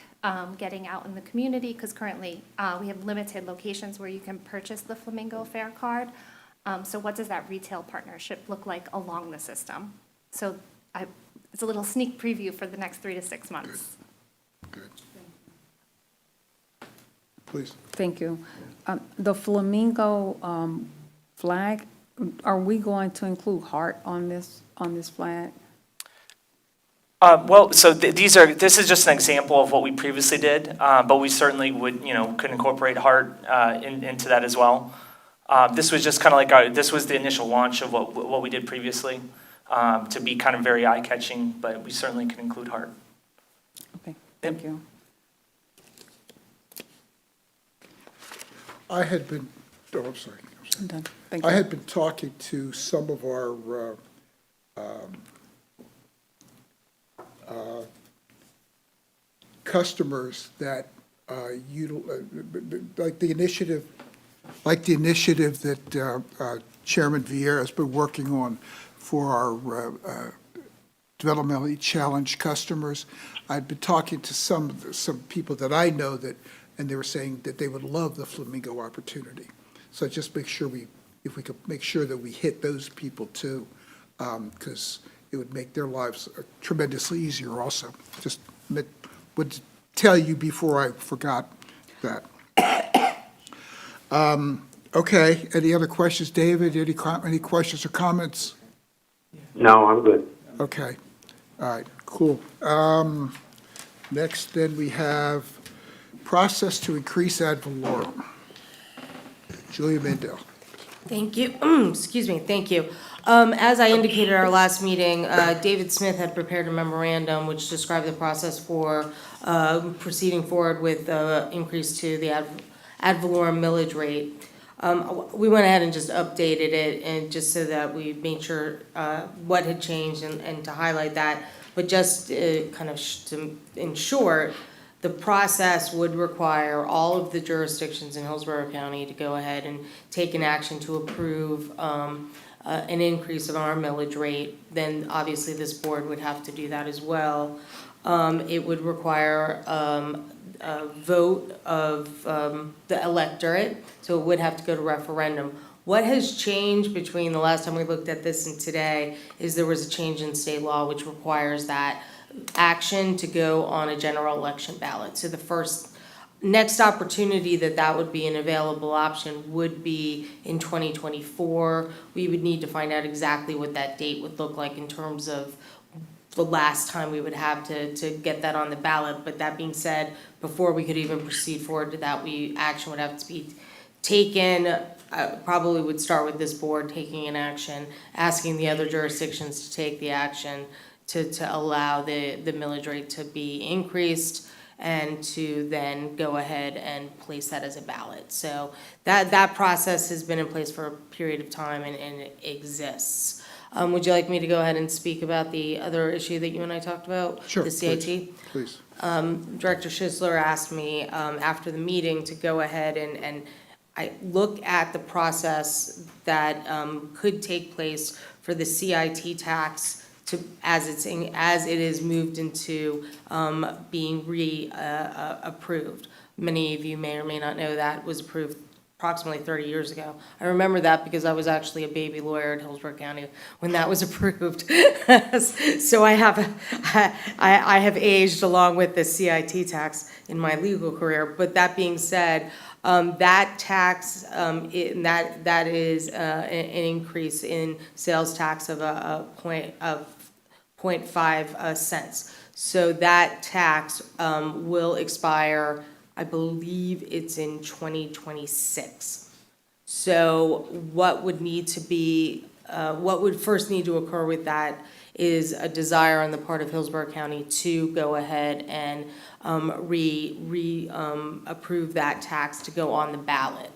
getting out in the community, because currently we have limited locations where you can purchase the Flamingo Fare card. So what does that retail partnership look like along the system? So it's a little sneak preview for the next 3 to 6 months. Good. Please. Thank you. The Flamingo flag, are we going to include HART on this flag? So this is just an example of what we previously did, but we certainly could incorporate HART into that as well. This was just kind of like this was the initial launch of what we did previously, to be kind of very eye-catching, but we certainly can include HART. Okay, thank you. I'm sorry. I'm done. Thank I you. had been talking to some of our customers that like the initiative like the initiative that Chairman Vieira has been working on for our developmentally challenged customers. I've been talking to some people that I know and they were saying that they would love the Flamingo opportunity. So just make sure if we could make sure that we hit those people too, because it would make their lives tremendously easier also. Just would tell you before I forgot that. Okay, any other questions, David? Any questions or comments? No, I'm good. Okay, all right, cool. Next, then, we have process to increase ad valorem. Julia Mandel. Thank you. Excuse me, thank you. As I indicated at our last meeting, David Smith had prepared a memorandum which described the process for proceeding forward with increase to the ad valorem millage rate. We went ahead and just updated it, and just so that we made sure what had changed and to highlight that. But just kind of in short, the process would require all of the jurisdictions in Hillsborough County to go ahead and take an action to approve an increase of our millage rate. Then obviously this board would have to do that as well. It would require a vote of the electorate, so it would have to go to referendum. What has changed between the last time we looked at this and today is there was a change in state law which requires that action to go on a general election ballot. So the next opportunity that would be an available option would be in 2024. We would need to find out exactly what that date would look like in terms of the last time we would have to get that on the ballot. But that being said, before we could even proceed forward to that, action would have to be taken. Probably would start with this board taking an action, asking the other jurisdictions to take the action to allow the millage rate to be increased, and to then go ahead and place that as a ballot. So that process has been in place for a period of time and it exists. Would you like me to go ahead and speak about the other issue that you and I talked about? Sure, The CIT? please. Director Schisler asked me after the meeting to go ahead and I look at the process that could take place for the CIT tax as it is moved into being approved. Many of you may or may not know that was approved approximately 30 years ago. I remember that because I was actually a baby lawyer in Hillsborough County when that was approved. So I have aged along with the CIT tax in my legal career. But that being said, that tax, that is an increase in sales tax of 0.5 cents. So that tax will expire, I believe it's in 2026. So what would first need to occur with that is a desire on the part of Hillsborough County to go ahead and approve that tax to go on the ballot.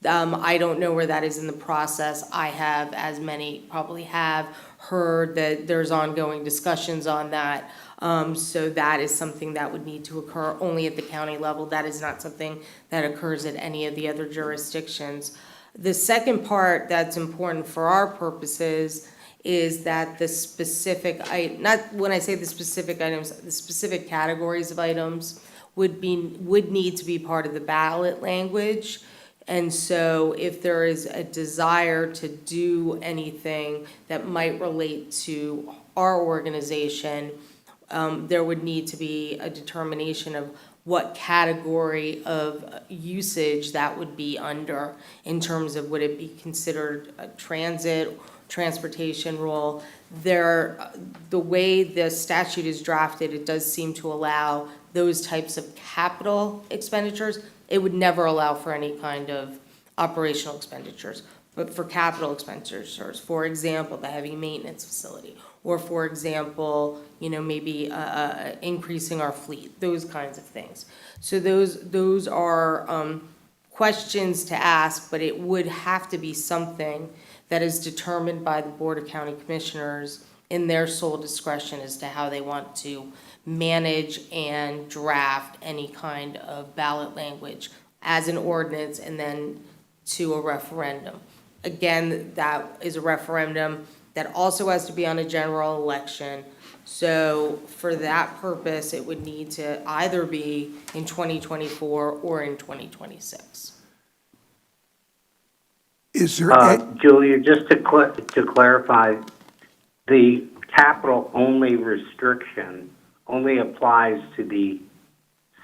I don't know where that is in the process. I have, as many probably have, heard that there's ongoing discussions on that. So that is something that would need to occur only at the county level. That is not something that occurs at any of the other jurisdictions. The second part that's important for our purposes is that the specific, not when I say the specific items, the specific categories of items would need to be part of the ballot language. And so if there is a desire to do anything that might relate to our organization, there would need to be a determination of what category of usage that would be under in terms of would it be considered a transportation role. The way the statute is drafted, it does seem to allow those types of capital expenditures. It would never allow for any kind of operational expenditures, but for capital expenditures, for example, the heavy maintenance facility, or for example, maybe increasing our fleet, those kinds of things. So those are questions to ask, but it would have to be something that is determined by the Board of County Commissioners in their sole discretion as to how they want to manage and draft any kind of ballot language as an ordinance, and then to a referendum. Again, that is a referendum that also has to be on a general election. So for that purpose, it would need to either be in 2024 or in 2026. Is there, a- Julia, just to clarify, the capital-only restriction only applies to the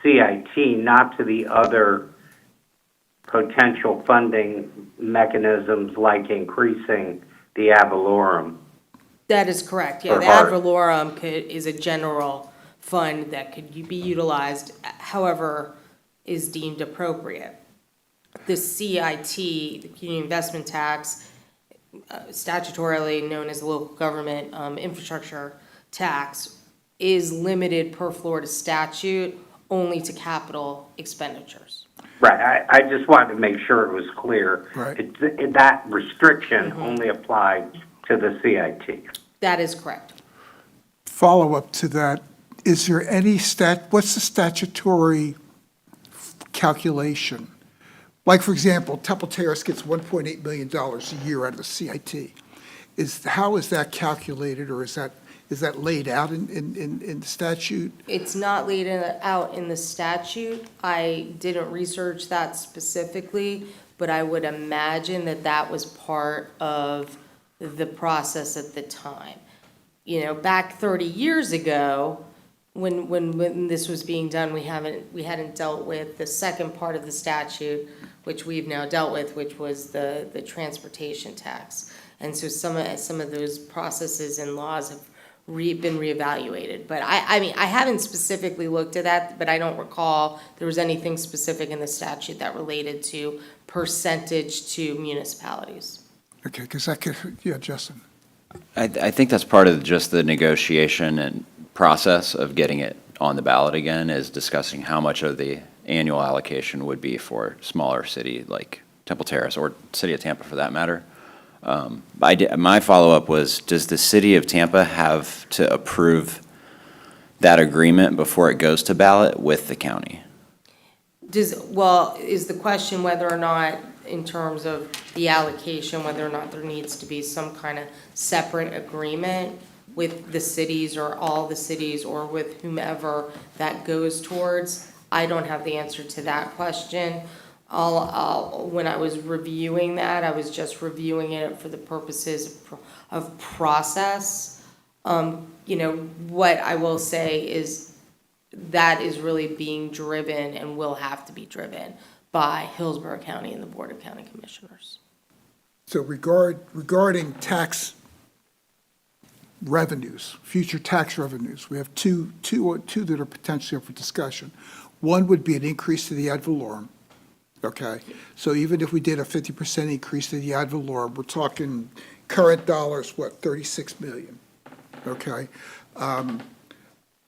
CIT, not to the other potential funding mechanisms like increasing the ad valorem? That is correct, yeah. For The ad HART. valorem is a general fund that could be utilized however is deemed appropriate. The CIT, the Community Investment Tax, statutorily known as the Local Government Infrastructure Tax, is limited per Florida statute only to capital expenditures. Right, I just wanted to make sure it was clear. Right. That restriction only applied to the CIT. That is correct. follow-up to that, is there any what's the statutory calculation? Like, for example, Temple Terrace gets $1.8 million a year out of the CIT. How is that calculated, or is that laid out in the statute? It's not laid out in the statute. I didn't research that specifically, but I would imagine that that was part of the process at the time. You know, back 30 years ago, when this was being done, we hadn't dealt with the second part of the statute, which we've now dealt with, which was the transportation tax. And so some of those processes and laws have been reevaluated. But I mean, I haven't specifically looked at that, but I don't recall there was anything specific in the statute that related to percentage to municipalities. Okay, because that could, yeah, Justin. I think that's part of just the negotiation and process of getting it on the ballot again, is discussing how much of the annual allocation would be for smaller city like Temple Terrace, or City of Tampa for that matter. My follow-up was, does the City of Tampa have to approve that agreement before it goes to ballot with the county? Is the question whether or not, in terms of the allocation, whether or not there needs to be some kind of separate agreement with the cities or all the cities or with whomever that goes towards? I don't have the answer to that question. When I was reviewing that, I was just reviewing it for the purposes of process. You know, what I will say is that is really being driven and will have to be driven by Hillsborough County and the Board of County Commissioners. So regarding tax revenues, future tax revenues, we have two that are potentially up for discussion. One would be an increase to the ad valorem, okay? So even if we did a 50% increase to the ad valorem, we're talking current dollars, what, 36 million, okay?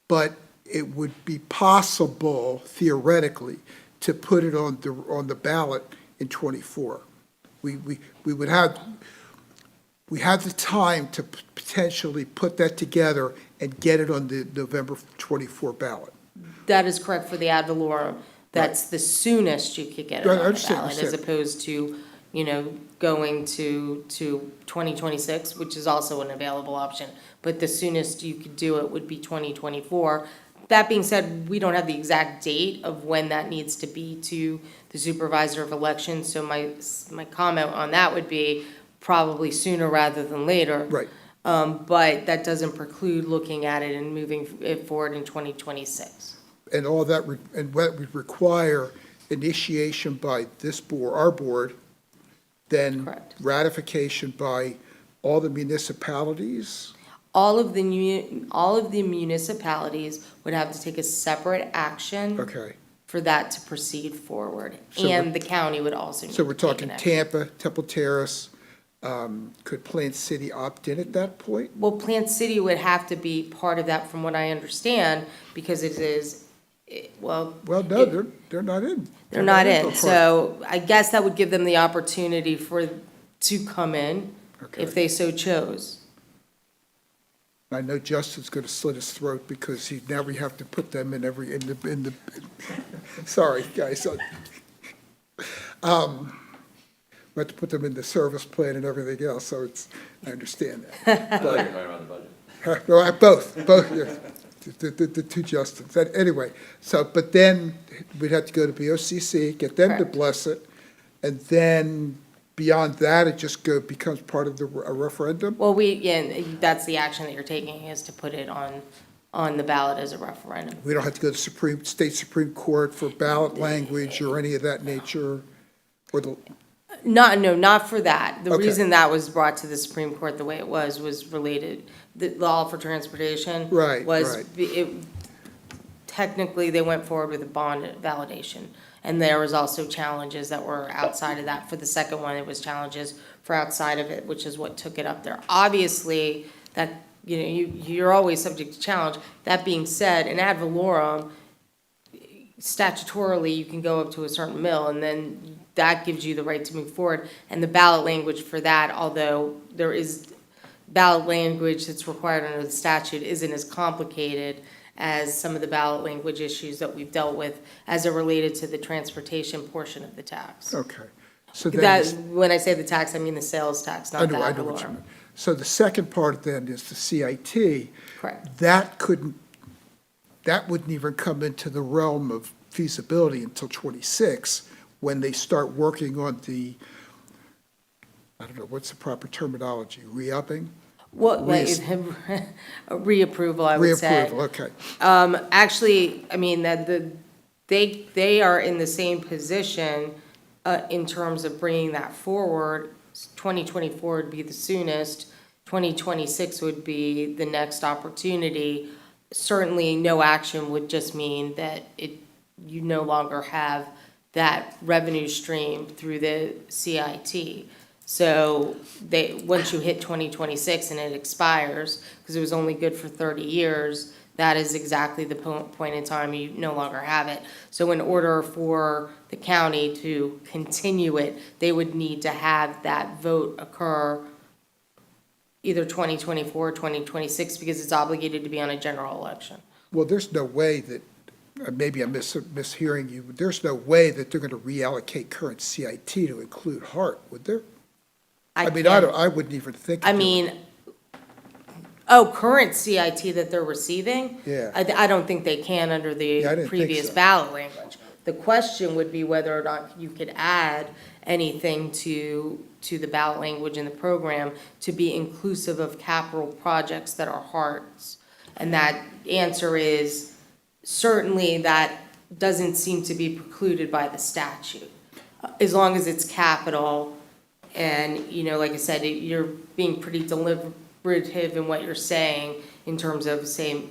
But it would be possible, theoretically, to put it on the ballot in '24. We have the time to potentially put that together and get it on the November 24 ballot. That is correct for the ad valorem. That's the soonest you could get it Right, I on the understand, ballot, as understand. opposed to, you know, going to 2026, which is also an available option. But the soonest you could do it would be 2024. That being said, we don't have the exact date of when that needs to be to the supervisor of elections, so my comment on that would be probably sooner rather than later. Right. But that doesn't preclude looking at it and moving it forward in 2026. And all that, and what would require initiation by this board, our board, then Correct. ratification by all the municipalities? All of the municipalities would have to take a separate action Okay. for that to proceed forward. So And the county would also need So to we're take talking an action. Tampa, Temple Terrace, could Plant City opt in at that point? Well, Plant City would have to be part of that from what I understand, because it is, Well, no, they're not in. they're not in. Part. So I guess that would give them the opportunity to come in Okay. if they so chose. I know Justin's going to slit his throat because now we have to put them in sorry, guys. we have to put them in the service plan and everything else, so I understand that. No, both, yeah. The two Justins. Anyway, but then we'd have to go to BOCC, get them to Correct. bless it, and then beyond that, it just becomes part of a referendum? Well, and that's the action that you're taking, is to put it on the ballot as a referendum. We don't have to go to State Supreme Court for ballot language or any of that nature, or the, Not for that. The Okay. reason that was brought to the Supreme Court the way it was related, the law for transportation. Right, Was, right. technically, they went forward with a bond validation. And there was also challenges that were outside of that. For the second one, it was challenges for outside of it, which is what took it up there. Obviously, that, you're always subject to challenge. That being said, in ad valorem, statutorily, you can go up to a certain mill, and then that gives you the right to move forward. And the ballot language for that, although there is ballot language that's required under the statute, isn't as complicated as some of the ballot language issues that we've dealt with as it related to the transportation portion of the tax. okay. So then, That, when I say the tax, I mean the sales tax, I not the know, I ad know what you valorem. mean. So the second part then is the CIT. Correct. That wouldn't even come into the realm of feasibility until '26, when they start working on I don't know, what's the proper terminology, re-upping? What, a reapproval, I would say. Reapproval, okay. Actually, I mean, they are in the same position in terms of bringing that forward. 2024 would be the soonest, 2026 would be the next opportunity. Certainly, no action would just mean that you no longer have that revenue stream through the CIT. So once you hit 2026 and it expires, because it was only good for 30 years, that is exactly the point in time you no longer have it. So in order for the county to continue it, they would need to have that vote occur either 2024 or 2026, because it's obligated to be on a general election. Well, there's no way that, maybe I'm mishearing you, but there's no way that they're going to reallocate current CIT to include HART, would there? I wouldn't even think. of doing it. Current CIT that they're receiving? Yeah. I don't think they can under Yeah, I the didn't think previous so. ballot language. The question would be whether or not you could add anything to the ballot language in the program to be inclusive of capital projects that are HARTs. And that answer is, certainly that doesn't seem to be precluded by the statute. As long as it's capital, and, like I said, you're being pretty deliberative in what you're saying in terms of, say,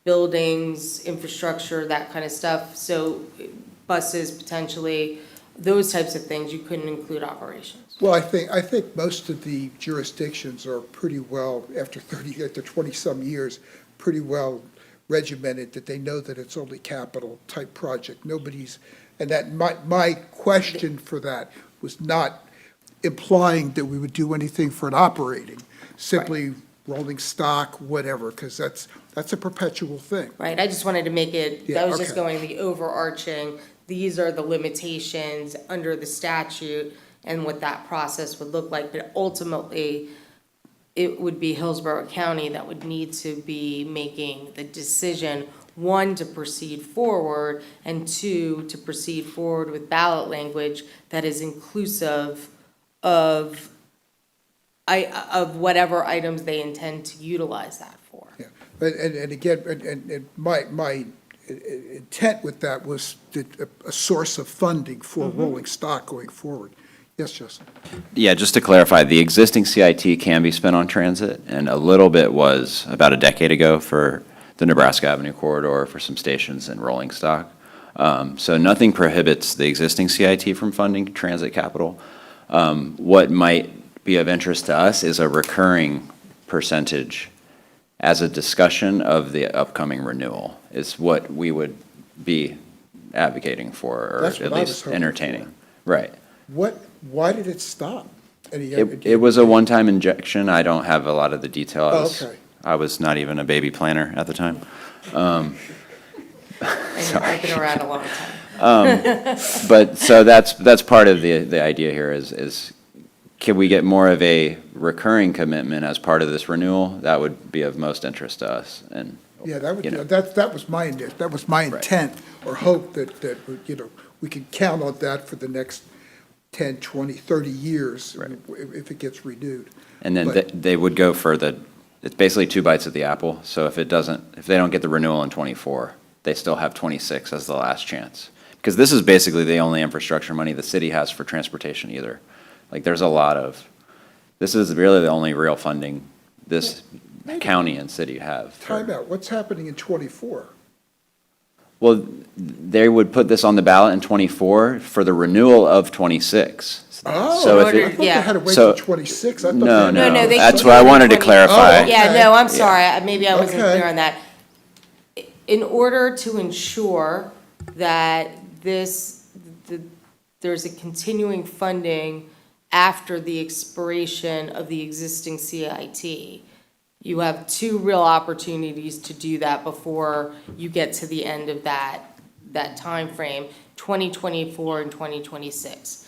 buildings, infrastructure, that kind of stuff. So buses, potentially, those types of things, you couldn't include operations. Well, I think most of the jurisdictions are pretty well, after 20-some years, pretty well regimented, that they know that it's only capital-type project. And that, my question for that was not implying that we would do anything for an operating, simply rolling stock, whatever, because that's a perpetual thing. Right, I just wanted to make it, Yeah, that was just okay. going the overarching, these are the limitations under the statute and what that process would look like, but ultimately, it would be Hillsborough County that would need to be making the decision, one, to proceed forward, and two, to proceed forward with ballot language that is inclusive of whatever items they intend to utilize that for. Yeah, and again, and my intent with that was a source of funding for rolling stock going forward. Yes, Justin? Yeah, just to clarify, the existing CIT can be spent on transit, and a little bit was about a decade ago for the Nebraska Avenue corridor for some stations and rolling stock. So nothing prohibits the existing CIT from funding transit capital. What might be of interest to us is a recurring percentage as a discussion of the upcoming renewal is what we would be advocating for, or That's at what I was least hoping entertaining. Right. Why did it stop? It was a one-time injection. I don't have a lot of the detail. Okay. I was not even a baby planner at the time. And I've been around a long time. But, so that's part of the idea here is can we get more of a recurring commitment as part of this renewal? That would be of most interest to us, and, Yeah, that would, you know. that was my, intent or hope that, you know, we could count on that for the next 10, 20, 30 years if it gets renewed. And then But- they would go for it's basically 2 bites at the apple. So if they don't get the renewal in '24, they still have '26 as the last chance. Because this is basically the only infrastructure money the city has for transportation either. Like, there's a lot of, this is really the only real funding this county and city have. Time out, what's happening in '24? Well, they would put this on the ballot in '24 for the renewal of '26. Oh, So if I it- thought they had to wait So- till '26. I thought No, they- No, no, they that's can what I do it in wanted to 20 clarify. Oh, Yeah, okay. no, I'm sorry, maybe I wasn't Okay. clear on that. In order to ensure that there's a continuing funding after the expiration of the existing CIT, you have two real opportunities to do that before you get to the end of that timeframe, 2024 and 2026.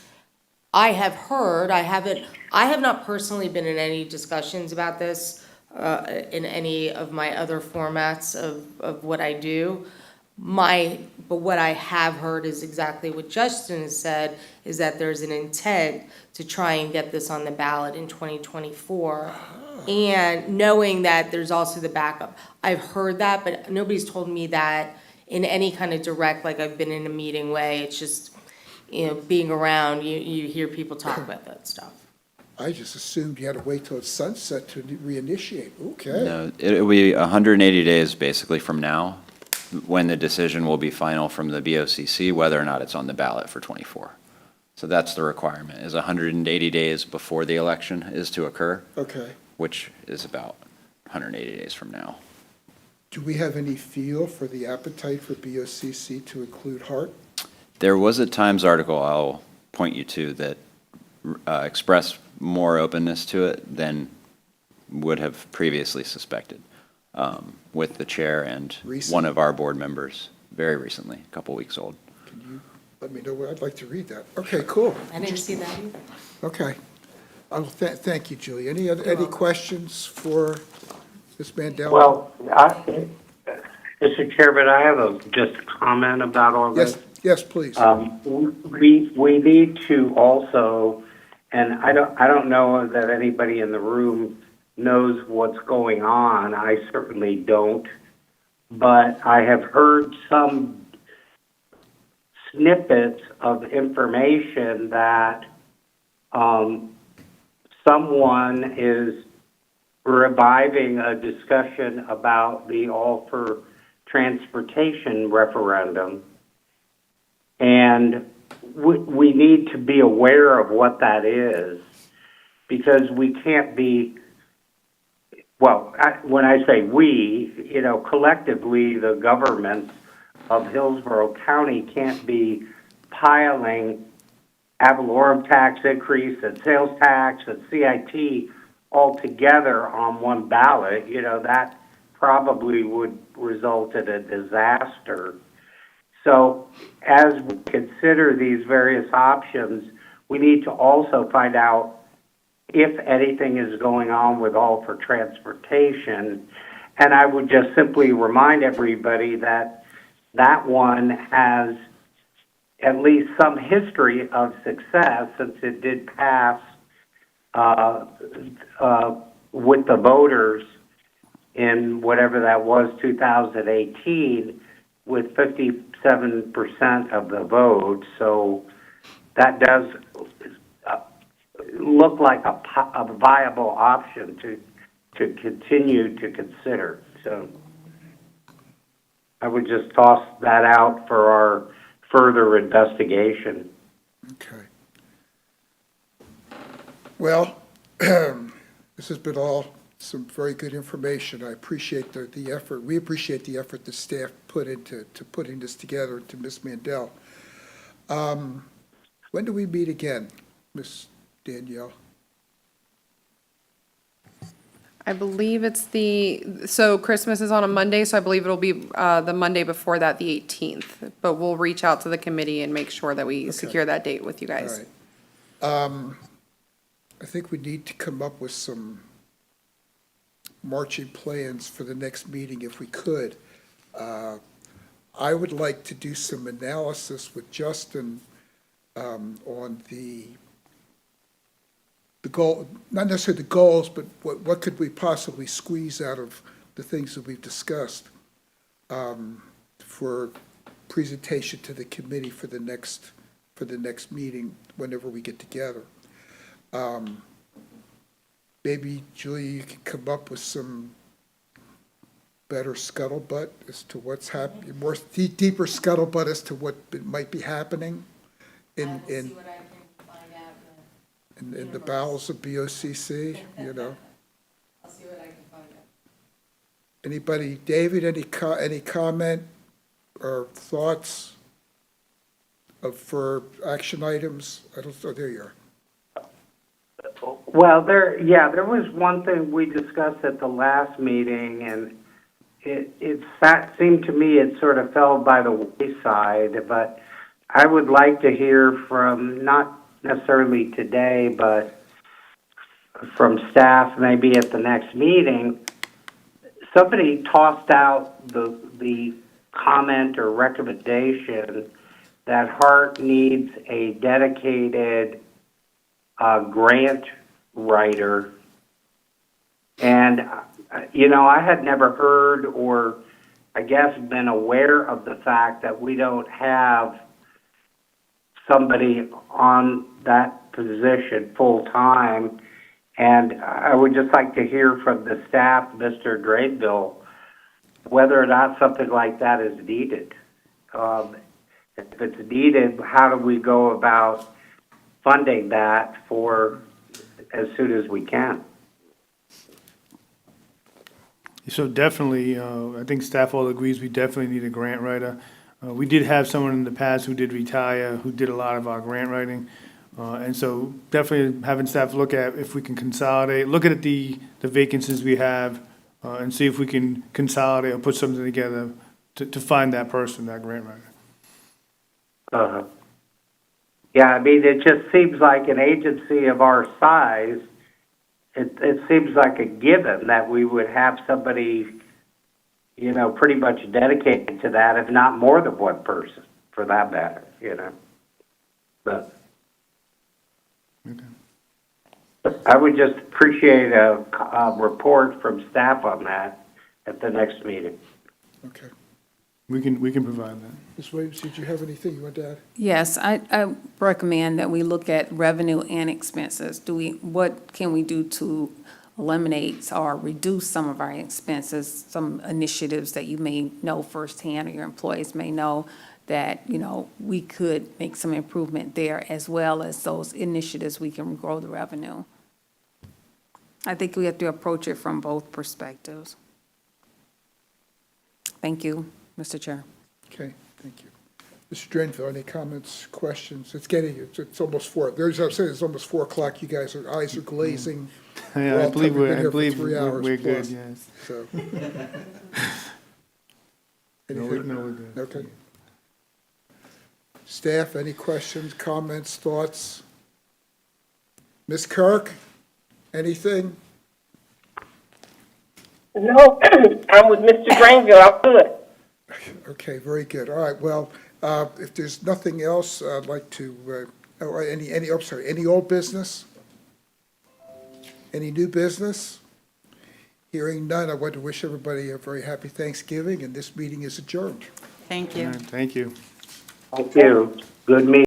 I have heard, I have not personally been in any discussions about this in any of my other formats of what I do. But what I have heard is exactly what Justin has said, is that there's an intent to try and get this on the ballot in 2024. And knowing that there's also the backup. I've heard that, but nobody's told me that in any kind of direct, like I've been in a meeting way. It's just, you know, being around, you hear people talk about that stuff. I just assumed you had to wait till it's sunset to reinitiate. Okay. No, it will be 180 days basically from now, when the decision will be final from the BOCC, whether or not it's on the ballot for '24. So that's the requirement, is 180 days before the election is to occur, Okay. which is about 180 days from now. Do we have any feel for the appetite for BOCC to include HART? There was a Times article I'll point you to that expressed more openness to it than would have previously suspected, with the chair and Recent? one of our board members, very recently, a couple weeks old. Can you let me know? I'd like to read that. Okay, cool. I didn't see that either. Okay. Thank you, Julie. Any questions for Ms. Mandel? Well, Mr. Chairman, I have just a comment about all this. Yes, please. We need to also, and I don't know that anybody in the room knows what's going on. I certainly don't. But I have heard some snippets of information that someone is reviving a discussion about the All for Transportation referendum. And we need to be aware of what that is, because we can't be, well, when I say we, you know, collectively, the governments of Hillsborough County can't be piling ad valorem tax increase and sales tax and CIT all together on one ballot. You know, that probably would result in a disaster. So as we consider these various options, we need to also find out if anything is going on with All for Transportation. And I would just simply remind everybody that that one has at least some history of success, since it did pass with the voters in whatever that was, 2018, with 57% of the vote. So that does look like a viable option to continue to consider. So I would just toss that out for our further investigation. Okay. Well, this has been all some very good information. I appreciate the effort. We appreciate the effort the staff put into putting this together, to Ms. Mandel. When do we meet again, Ms. Danielle? I believe it's so Christmas is on a Monday, so I believe it'll be the Monday before that, the 18th. But we'll reach out to the committee and make sure that we secure that date with you All guys. right. I think we need to come up with some marching plans for the next meeting if we could. I would like to do some analysis with Justin on the goal, not necessarily the goals, but what could we possibly squeeze out of the things that we've discussed for presentation to the committee for the next meeting, whenever we get together. Maybe, Julia, you can come up with some better scuttlebutt as to what's happening, deeper scuttlebutt as to what might be happening in the bowels of BOCC, you know? I'll see what I can find out. Anybody, David, any comment or thoughts for action items? There you are. Well, there was one thing we discussed at the last meeting, and it seemed to me it sort of fell by the wayside, but I would like to hear from, not necessarily today, but from staff maybe at the next meeting. Somebody tossed out the comment or recommendation that HART needs a dedicated grant writer. And, I had never heard or I guess been aware of the fact that we don't have somebody on that position full-time. And I would just like to hear from the staff, Mr. Gradeville, whether or not something like that is needed. If it's needed, how do we go about funding that for as soon as we can? So definitely, I think staff all agrees, we definitely need a grant writer. We did have someone in the past who did retire, who did a lot of our grant writing. And so definitely having staff look at if we can consolidate, look at the vacancies we have, and see if we can consolidate or put something together to find that person, that grant writer. Yeah, I mean, it just seems like an agency of our size, it seems like a given that we would have somebody, pretty much dedicated to that, if not more than one person, for that matter, But I would just appreciate a report from staff on that at the next meeting. Okay. We can provide that. Ms. Williams, did you have anything you want to add? Yes, I recommend that we look at revenue and expenses. What can we do to eliminate or reduce some of our expenses, some initiatives that you may know firsthand or your employees may know that, we could make some improvement there, as well as those initiatives we can grow the revenue. I think we have to approach it from both perspectives. Thank you, Mr. Chair. Okay, thank you. Mr. Drenville, any comments, questions? It's almost 4. It's almost 4 o'clock. You guys, eyes are glazing. Yeah, I believe We've been here for we're 3 hours good, plus, yes. So. No, we're good. Okay. Staff, any questions, comments, thoughts? Ms. Kirk, anything? No, I'm with Mr. Granville, I'm good. Okay, very good. All right, well, if there's nothing else, I'd like to, any old business? Any new business? Hearing none, I want to wish everybody a very happy Thanksgiving, and this meeting is adjourned. Thank you. All right, thank you. Thank you. Good meeting.